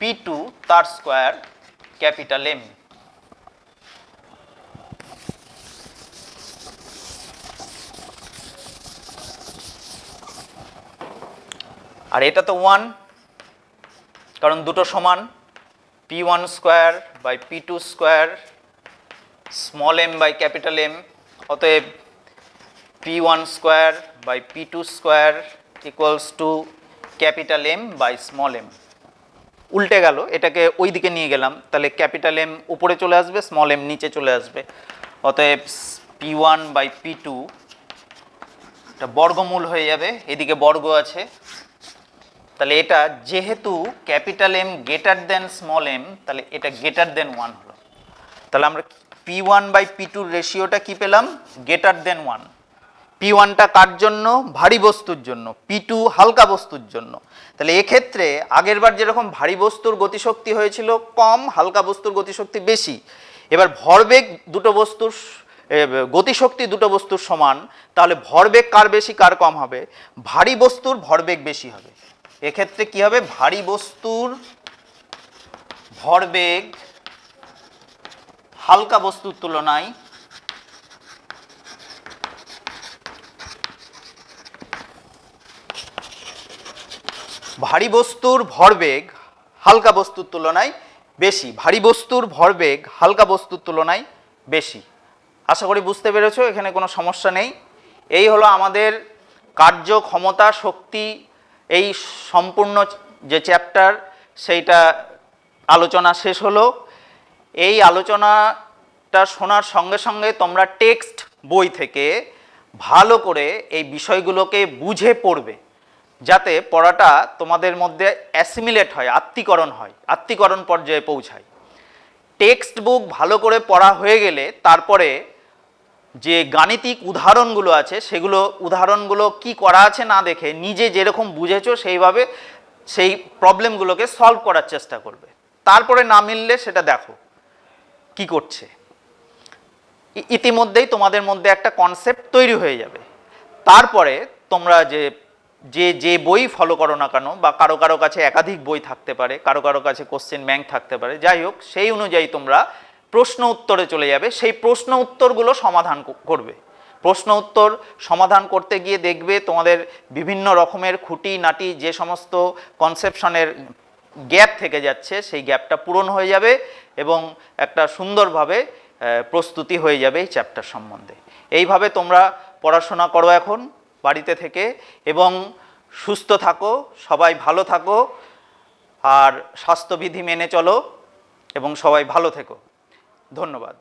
P2 তার স্কোয়ার ক্যাপিটাল এম। আর এটা তো 1, কারণ দুটো সমান, P1 square by P2 square small M by capital M, অতএব P1 square by P2 square equals to capital M by small M. উল্টে গেল, এটাকে ওই দিকে নিয়ে গেলাম, তাহলে ক্যাপিটাল এম উপরে চলে আসবে, স্মল এম নিচে চলে আসবে। অতএব P1 বাই P2 এটা বর্গমূল হয়ে যাবে, এদিকে বর্গ আছে। তাহলে এটা যেহেতু capital M greater than small M, তাহলে এটা গ্রেটার দেন 1 হলো। তাহলে আমরা P1 বাই P2 রেশিওটা কি পেলাম, গ্রেটার দেন 1। P1টা কার জন্য? ভারী বস্তুর জন্য। P2 হালকা বস্তুর জন্য। তাহলে এক্ষেত্রে আগেরবার যেরকম ভারী বস্তুর গতিশক্তি হয়েছিল কম, হালকা বস্তুর গতিশক্তি বেশি। এবার ভরবেগ দুটো বস্তুর গতিশক্তি দুটো বস্তুর সমান, তাহলে ভরবেগ কার বেশি কার কম হবে? ভারী বস্তুর ভরবেগ বেশি হবে। এক্ষেত্রে কি হবে? ভারী বস্তুর ভরবেগ হালকা বস্তুর তুলনায় ভারী বস্তুর ভরবেগ হালকা বস্তুর তুলনায় বেশি। ভারী বস্তুর ভরবেগ হালকা বস্তুর তুলনায় বেশি। আশা করি বুঝতে পেরেছো, এখানে কোনো সমস্যা নেই। এই হলো আমাদের কার্য ক্ষমতা শক্তি এই সম্পূর্ণ যে চ্যাপ্টার সেইটা আলোচনা শেষ হলো। এই আলোচনাটা শোনার সঙ্গে সঙ্গে তোমরা টেক্সট বই থেকে ভালো করে এই বিষয়গুলোকে বুঝে পড়বে, যাতে পড়াটা তোমাদের মধ্যে অ্যাসিমিলেট হয়, আত্মীকরণ পর্যায়ে পৌঁছায়। টেক্সট বুক ভালো করে পড়া হয়ে গেলে তারপরে যে গাণিতিক উদাহরণগুলো আছে সেগুলো উদাহরণগুলো কি করা আছে না দেখে নিজে যেরকম বুঝেছো সেইভাবে সেই প্রবলেমগুলোকে সলভ করার চেষ্টা করবে। তারপরে না মিললে সেটা দেখো কি করছে। ইতিমধ্যেই তোমাদের মধ্যে একটা কনসেপ্ট তৈরি হয়ে যাবে। তারপরে তোমরা যে বই ফলো করো না কেন, বা কারো কারো কাছে একাধিক বই থাকতে পারে, কারো কারো কাছে কোশ্চেন ব্যাংক থাকতে পারে, যাই হোক সেই অনুযায়ী তোমরা প্রশ্ন উত্তরে চলে যাবে। সেই প্রশ্ন উত্তরগুলো সমাধান করবে। প্রশ্ন উত্তর সমাধান করতে গিয়ে দেখবে তোমাদের বিভিন্ন রকমের খুঁটিনাটি যে সমস্ত কনসেপশনের গ্যাপ থেকে যাচ্ছে সেই গ্যাপটা পূরণ হয়ে যাবে এবং একটা সুন্দরভাবে প্রস্তুতি হয়ে যাবে এই চ্যাপ্টার সম্বন্ধে। এইভাবে তোমরা পড়াশোনা করো এখন বাড়িতে থেকে, এবং সুস্থ থাকো, সবাই ভালো থাকো, আর স্বাস্থ্যবিধি মেনে চলো, এবং সবাই ভালো থেকো। ধন্যবাদ।